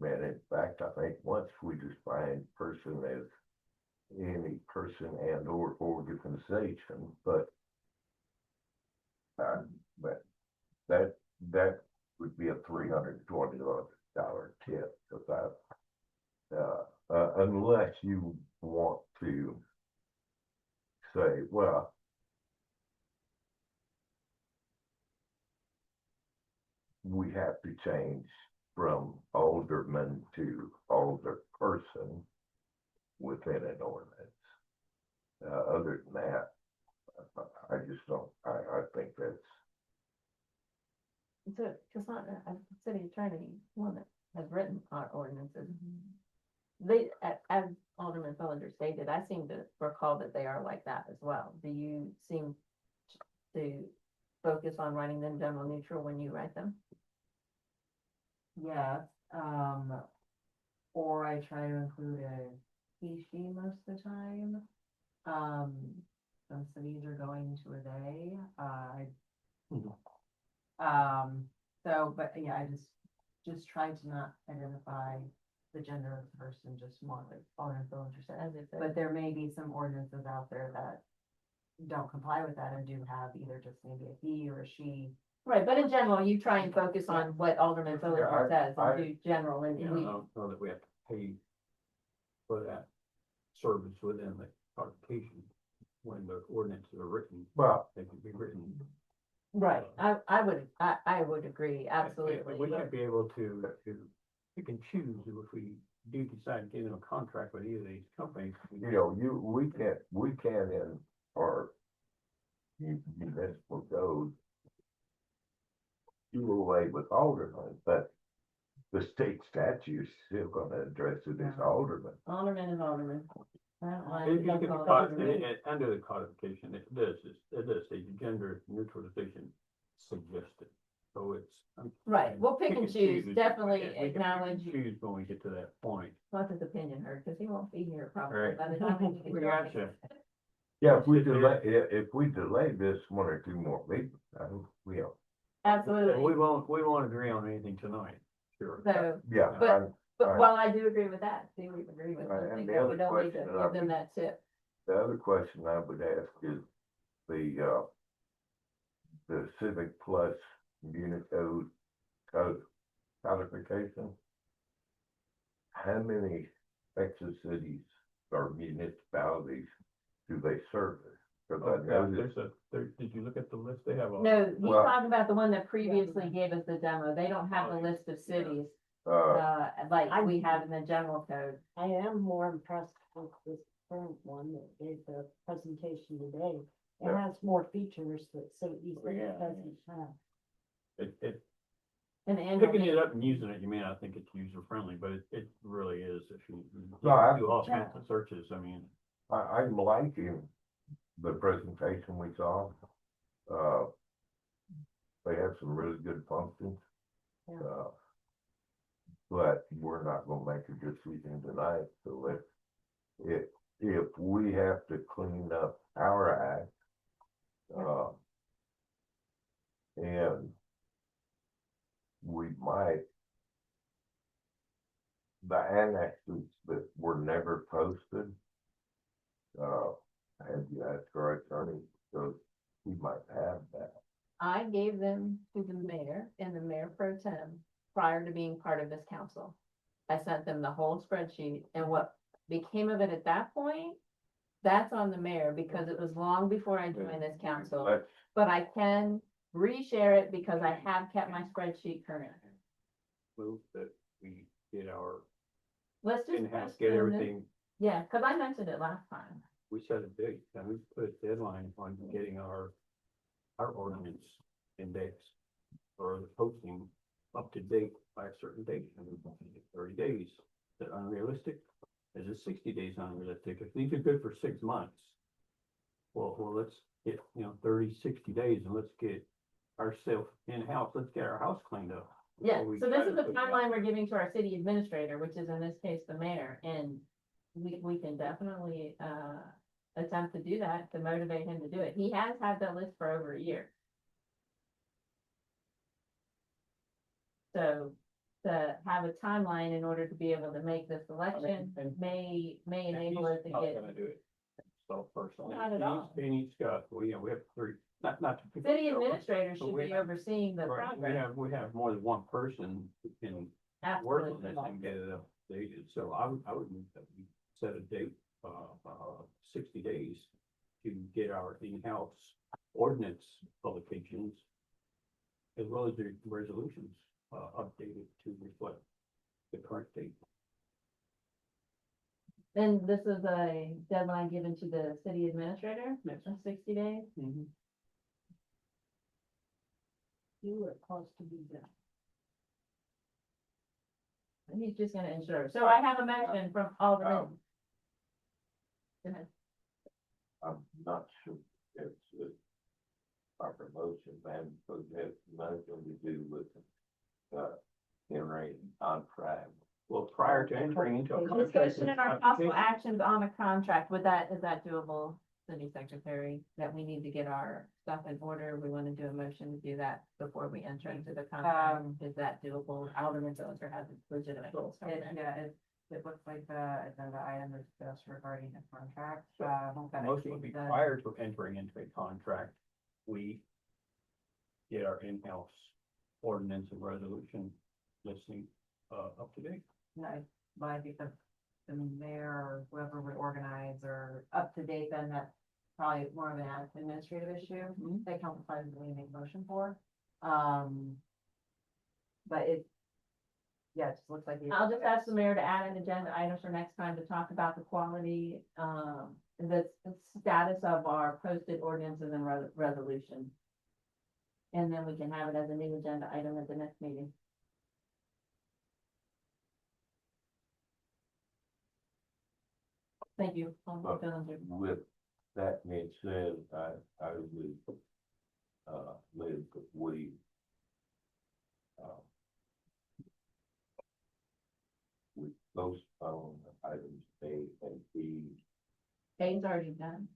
And in fact, I think once we define person as any person and or organization, but that would be a $320 tip, because unless you want to say, well, we have to change from alderman to alderperson within an ordinance. Other than that, I just don't, I think that's. So, because I'm city attorney, one that has written our ordinances. They, as Alderman Fellinger stated, I seem to recall that they are like that as well. Do you seem to focus on writing them general neutral when you write them? Yes, or I try to include a he, she most of the time. Some cities are going to a they, so, but yeah, I just try to not identify the gender of the person, just more like Alderman Fillinger said. As if But there may be some ordinances out there that don't comply with that and do have either just maybe a he or a she. right, but in general, you try and focus on what Alderman Fellinger says and do general and I we, don't know that we have to pay for that service within the codification when the ordinances are written. Well, They can be written. right, I would agree, absolutely. We might be able to pick and choose if we do decide to get in a contract with either of these companies. you know, we can in our municipal code do away with aldermen, but the state statute's still gonna address it as alderman. Alderman is alderman. I don't mind If if you you can call it cod- alderman. Under the codification, it does say gender neutralization suggested. so it's. Right, we'll pick and choose, choose. definitely Yeah, we can pick and acknowledge Choose when we get to that point. what his opinion hurt, because he won't be here probably Right. by the time. We gotcha. Yeah, if we delay this one or two more weeks, I hope we'll. And Absolutely. we won't agree on anything tonight, sure. So, Yeah. But- I'm- but Alright. while I do agree with that, do we agree with Alright, something and the that we other don't need to question that give them that tip? The other question I would ask is the Civic Plus Unicode code codification. How many Texas cities or municipalities do they service? Cause Oh, I yeah, noticed, did you look at the list? They have a. No, he's Well- talking about the one that previously gave us the demo. They don't have the list of cities, like we have in the general code. I am more impressed with this current one that gave the presentation today. It Yeah. has more features that so easily Yeah. doesn't have. And the annual Picking it meeting. up and using it, you may not think it's user friendly, but it really is if you No, I- do all kinds of searches, I mean. I'm liking the presentation we saw. They have some really good functions. Yeah. But we're not gonna make a decision tonight, so if we have to clean up our act, and we might, the annexes that were never posted, and you ask our attorney, so we might have that. I gave them to the mayor and the mayor pro tem prior to being part of this council. I sent them the whole spreadsheet, and what became of it at that point, that's on the mayor, because it was long before I joined this council. Let's, But I can reshare it because I have kept my spreadsheet current. Move that we get our Let's just. in-house, postpone get this. everything, Yeah, because I mentioned it last time. we set a date, and we put a deadline on getting our ordinance indexed. Or the posting up to date by a certain date, and we're looking at 30 days. Is that unrealistic? Is it 60 days unrealistic? If these are good for 6 months. Well, let's get, 30, 60 days, and let's get ourselves in-house, let's get our house cleaned up. Yeah, before we so try this to is the put it out. timeline we're giving to our city administrator, which is in this case the mayor, and we can definitely, attempt to do that, to motivate him to do it. He has had that list for over a year. So, to have a timeline in order to be able to make this selection and- may And enable he's us to not get. gonna do it. So personally. Not at all. And he's got, we have three, not to. pick City on- administrator but should we be have- overseeing the right, progress. we have more than one person who can work on this Absolutely. and get it updated, so I would move that we set a date, 60 days to get our in-house ordinance publications as well as the resolutions, updated to reflect the current date. And this is a deadline given to the city administrator, of 60 days. You were close to be done. And he's just gonna ensure. So I have a motion from Alderman. Go ahead. I'm not sure it's the proper motion, man, because it's nothing to do with, entering contract. Well, prior to entering into a contract. Discussion and our possible actions on a contract, is that doable, city secretary? That we need to get our stuff in order, we wanna do a motion to do that before we enter into the contract, is that doable? Alderman Filter has a legitimate. It looks like the agenda item is just regarding the contract. Most would be prior to entering into a contract, we get our in-house ordinance and resolution listing, up to date. No, but I think the mayor or whoever would organize or up to date, then that's probably more of an administrative issue. That council president really make a motion for. But it, yeah, it just looks like. I'll just ask the mayor to add an agenda item for next time to talk about the quality, the status of our posted ordinances and resolution. And then we can have it as a new agenda item at the next meeting. Thank you. Alderman Fillinger. With that being said, I would, live that we postpone items A and B, A's already done.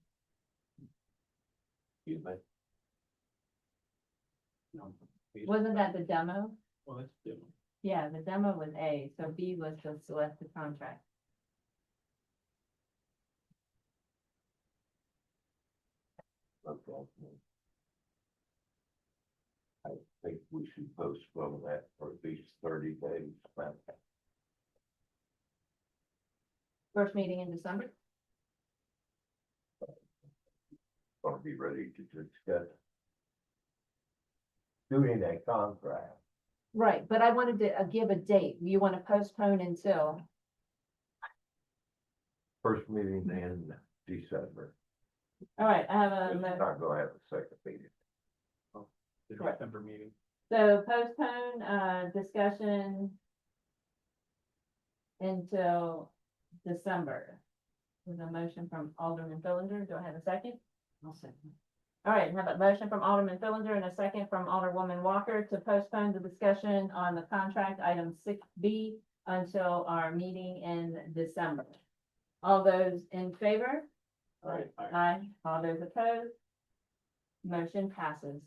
excuse me, No, Wasn't that the demo? Well, that's different. Yeah, the demo was A, so B was to select the contract. okay. I think we should postpone that for at least 30 days. First meeting in December? Gonna be ready to discuss doing a contract. Right, but I wanted to give a date. You want to postpone until, First meeting in December. all right, I have We're a, not gonna have a second meeting. The Correct. December meeting. so postpone, discussion until December. With a motion from Alderman Fillinger. Do I have a second? I'll second. All right, have a motion from Alderman Fillinger and a second from Alderwoman Walker to postpone the discussion on the contract item 6B until our meeting in December. All those in favor? Right. Aye. All those opposed? Motion passes.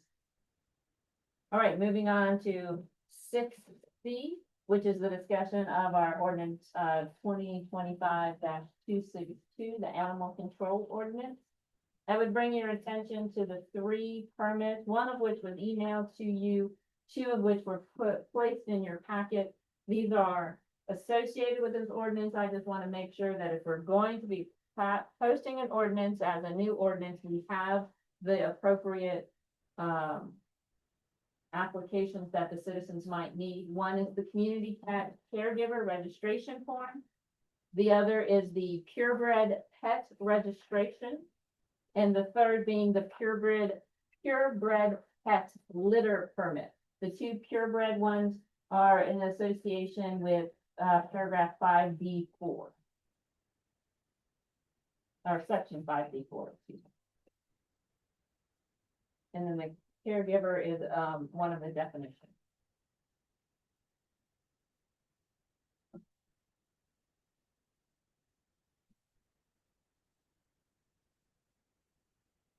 All right, moving on to 6C, which is the discussion of our ordinance 2025-262, the animal control ordinance. I would bring your attention to the 3 permits, one of which was emailed to you, 2 of which were placed in your packet. These are associated with this ordinance. I just want to make sure that if we're going to be posting an ordinance as a new ordinance, we have the appropriate applications that the citizens might need. One is the community pet caregiver registration form. The other is the purebred pet registration. And the third being the purebred pet litter permit. The 2 purebred ones are in association with paragraph 5B4. Or section 5B4, excuse me. And then the caregiver is one of the definitions.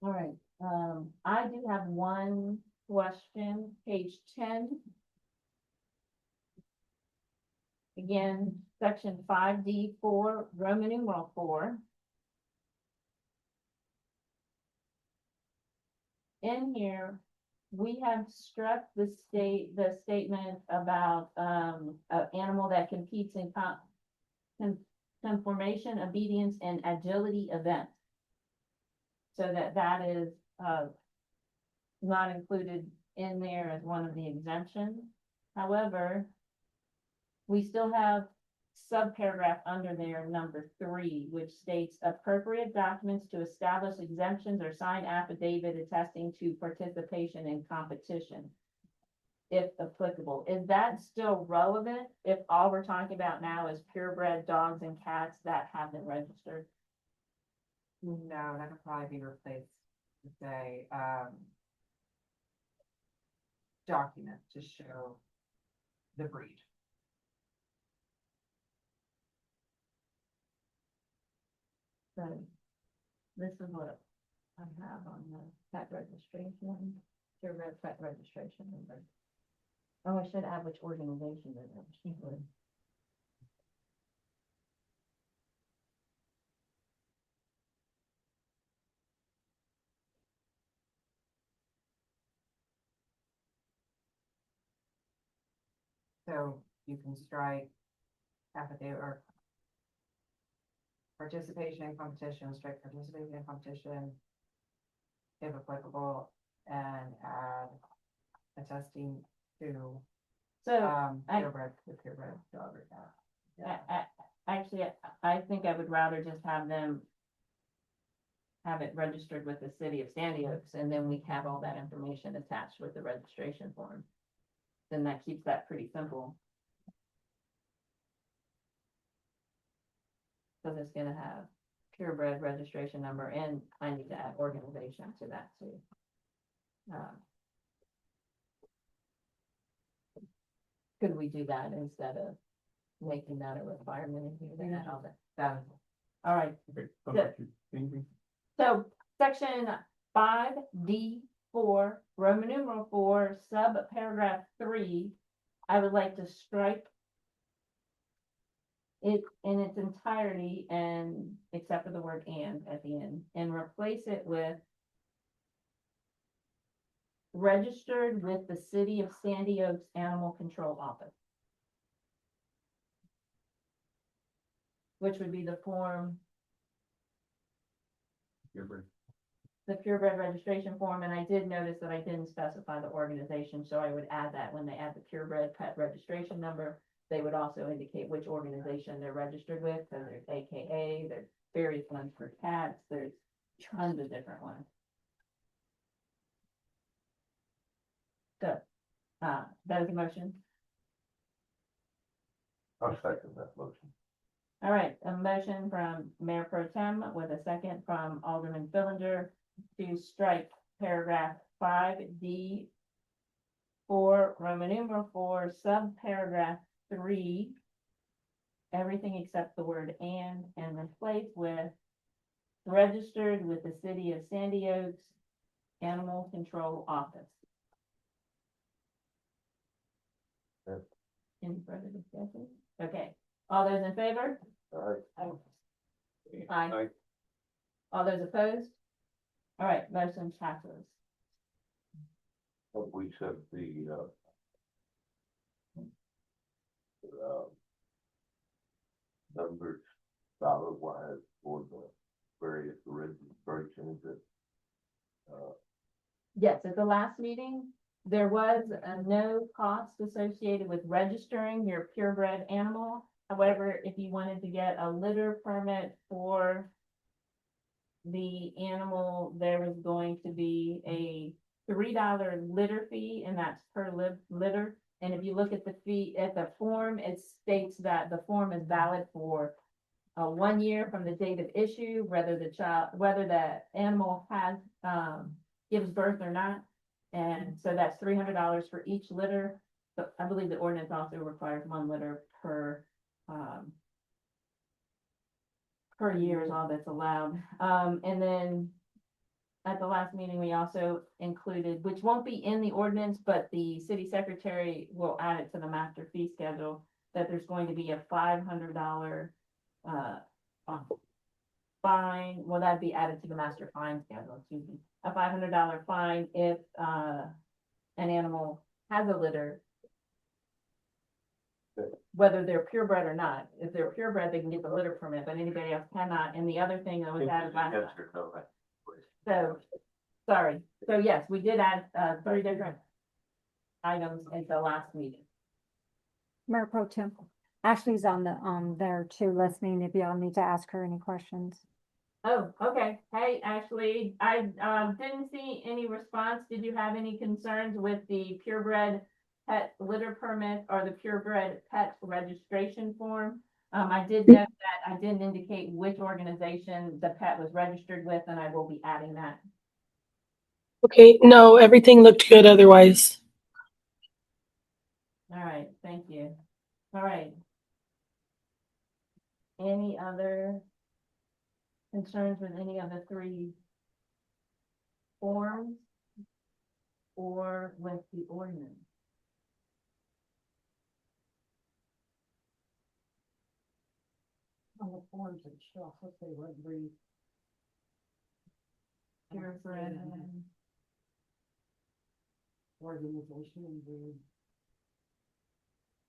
All right, I do have one question, page 10. Again, section 5D4, Roman numeral 4. In here, we have struck the statement about an animal that competes in conformation, obedience, and agility events. So that is not included in there as one of the exemptions. However, we still have subparagraph under there, number 3, which states appropriate documents to establish exemptions or sign affidavit attesting to participation in competition, if applicable. Is that still relevant if all we're talking about now is purebred dogs and cats that have been registered? No, that could probably be replaced with a, document to show the breed. So this is what I have on the pet registration, purebred pet registration number. Oh, I should add which organization it is. So you can strike affidavit or participation in competition, strike participation in competition, if applicable, and add attesting to, So purebred, the purebred dog or cat. actually, I think I would rather just have them have it registered with the city of Sandy Oaks, and then we have all that information attached with the registration form. Then that keeps that pretty simple. Cause it's gonna have purebred registration number, and I need to add organization to that too. Could we do that instead of making that a requirement in here, then all that. That, All right, Okay, Good. so section 5D4, Roman numeral 4, sub paragraph 3, I would like to strike it in its entirety and, except for the word and at the end, and replace it with registered with the City of Sandy Oaks Animal Control Office. Which would be the form, the purebred registration form, and I did notice that I didn't specify the organization, so I would add that when they add the purebred pet registration number, they would also indicate which organization they're registered with, because there's AKA, there's various ones for cats, there's tons of different ones. So, that is a motion. I'll second that motion. All right, a motion from Mayor Pro Tem with a second from Alderman Fillinger to strike paragraph 5D for Roman numeral 4, subparagraph 3, everything except the word and replace with registered with the City of Sandy Oaks Animal Control Office. Yes. Any further discussion? Okay, all those in favor? All right, Aye. All those opposed? All right, motion passes. hope we set the, numbers dollar wise for the various registrations that, Yes, at the last meeting, there was no cost associated with registering your purebred animal. However, if you wanted to get a litter permit for the animal, there was going to be a $3 litter fee, and that's per litter. And if you look at the fee, at the form, it states that the form is valid for 1 year from the date of issue, whether the animal has, gives birth or not. And so that's $300 for each litter. But I believe the ordinance also requires 1 litter per year is all that's allowed. And then at the last meeting, we also included, which won't be in the ordinance, but the city secretary will add it to the master fee schedule, that there's going to be a $500 fine. Well, that'd be added to the master fine schedule, excuse me. A $500 fine if an animal has a litter, whether they're purebred or not. If they're purebred, they can get the litter permit, but anybody else cannot. And the other thing that was added last, yes or no, so, sorry. So yes, we did add 30 different items at the last meeting. Mayor Pro Tem. Ashley's on there too, listening, if y'all need to ask her any questions. Oh, okay. Hey, Ashley, I didn't see any response. Did you have any concerns with the purebred pet litter permit or the purebred pet registration form? I did note that I didn't indicate which organization the pet was registered with, and I will be adding that. Okay, no, everything looked good otherwise. All right, thank you. All right. Any other concerns with any of the 3 forms or with the ordinance? On the forms and stuff, what they would read. Purebred. Organization and read.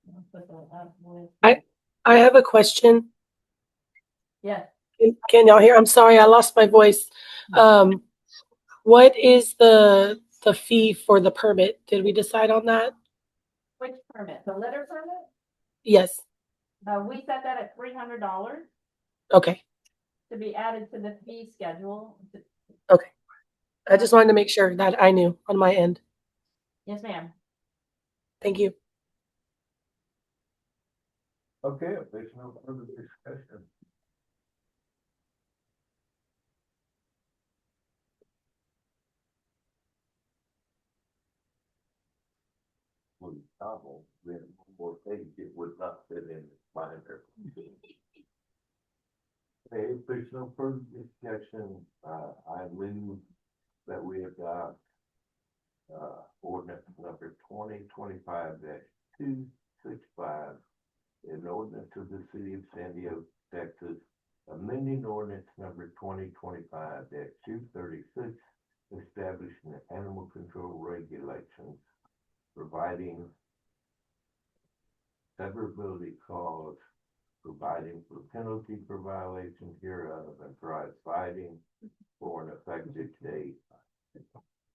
I'll put that up with. I have a question. Yes, Can y'all hear? I'm sorry, I lost my voice. What is the fee for the permit? Did we decide on that? which permit? The litter permit? Yes. We set that at $300 Okay. to be added to the fee schedule. Okay. I just wanted to make sure that I knew on my end. Yes, ma'am. Thank you. okay, if there's no further discussion. With novel, then one more page, it would not fit in my no further discussion, I move that we adopt ordinance number 2025-265, an ordinance of the city of San Diego, Texas, amending ordinance number 2025-236, establishing the animal control regulations, providing severability clause, providing for penalty for violation hereof, and providing for an effective date,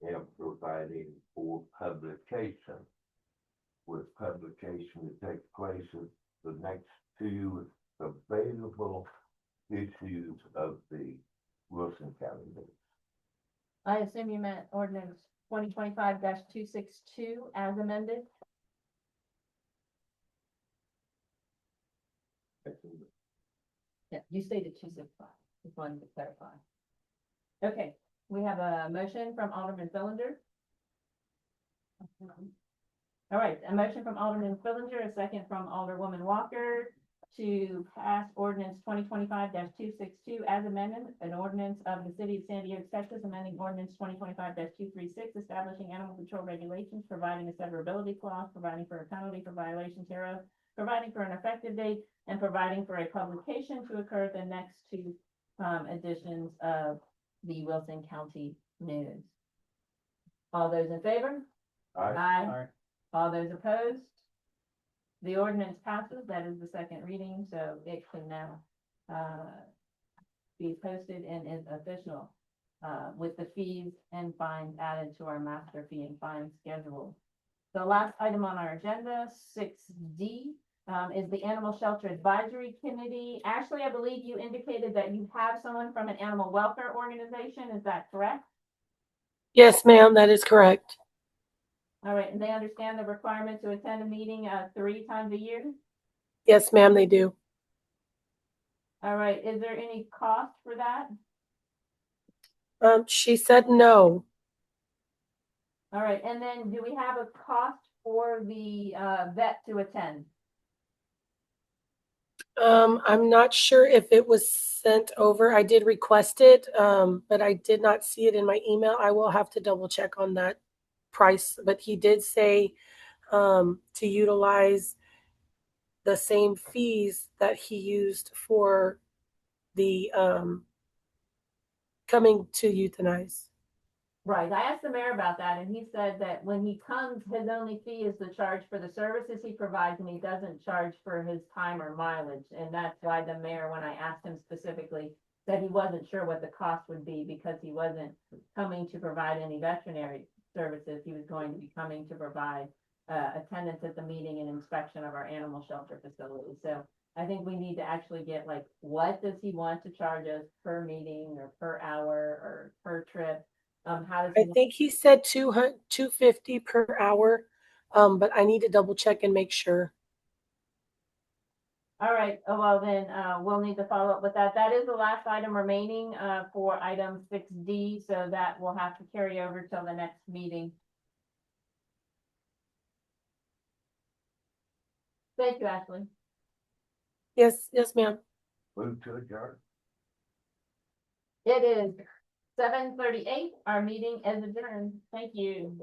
and providing for publication, with publication to take place at the next two available issues of the Wilson County News. I assume you meant ordinance 2025-262 as amended? Yeah, you stated 265. Just wanted to clarify. Okay, we have a motion from Alderman Fillinger. All right, a motion from Alderman Fillinger, a second from Alderwoman Walker to pass ordinance 2025-262 as amended, an ordinance of the city of San Diego, Texas, amending ordinance 2025-236, establishing animal control regulations, providing a severability clause, providing for a penalty for violations hereof, providing for an effective date, and providing for a publication to occur at the next two editions of the Wilson County News. All those in favor? Aye. All those opposed? The ordinance passes. That is the second reading, so it can now be posted and is official with the fees and fines added to our master fee and fine schedule. The last item on our agenda, 6D, is the Animal Shelter Advisory Committee. Ashley, I believe you indicated that you have someone from an animal welfare organization. Is that correct? Yes, ma'am, that is correct. All right, and they understand the requirement to attend a meeting 3 times a year? Yes, ma'am, they do. All right, is there any cost for that? She said no. All right, and then do we have a cost for the vet to attend? I'm not sure if it was sent over. I did request it, but I did not see it in my email. I will have to double check on that price, but he did say to utilize the same fees that he used for the coming to euthanize. Right, I asked the mayor about that, and he said that when he comes, his only fee is the charge for the services he provides, and he doesn't charge for his time or mileage. And that's why the mayor, when I asked him specifically, said he wasn't sure what the cost would be because he wasn't coming to provide any veterinary services. He was going to be coming to provide attendance at the meeting and inspection of our animal shelter facility. So I think we need to actually get like, what does he want to charge us per meeting or per hour or per trip? How does I think he said $250 per hour, but I need to double check and make sure. All right, oh, well then, we'll need to follow up with that. That is the last item remaining, for item 6D, so that will have to carry over till the next meeting. Thank you, Ashley. Yes, ma'am. Move to adjourn. It is 7:38. Our meeting is adjourned. Thank you.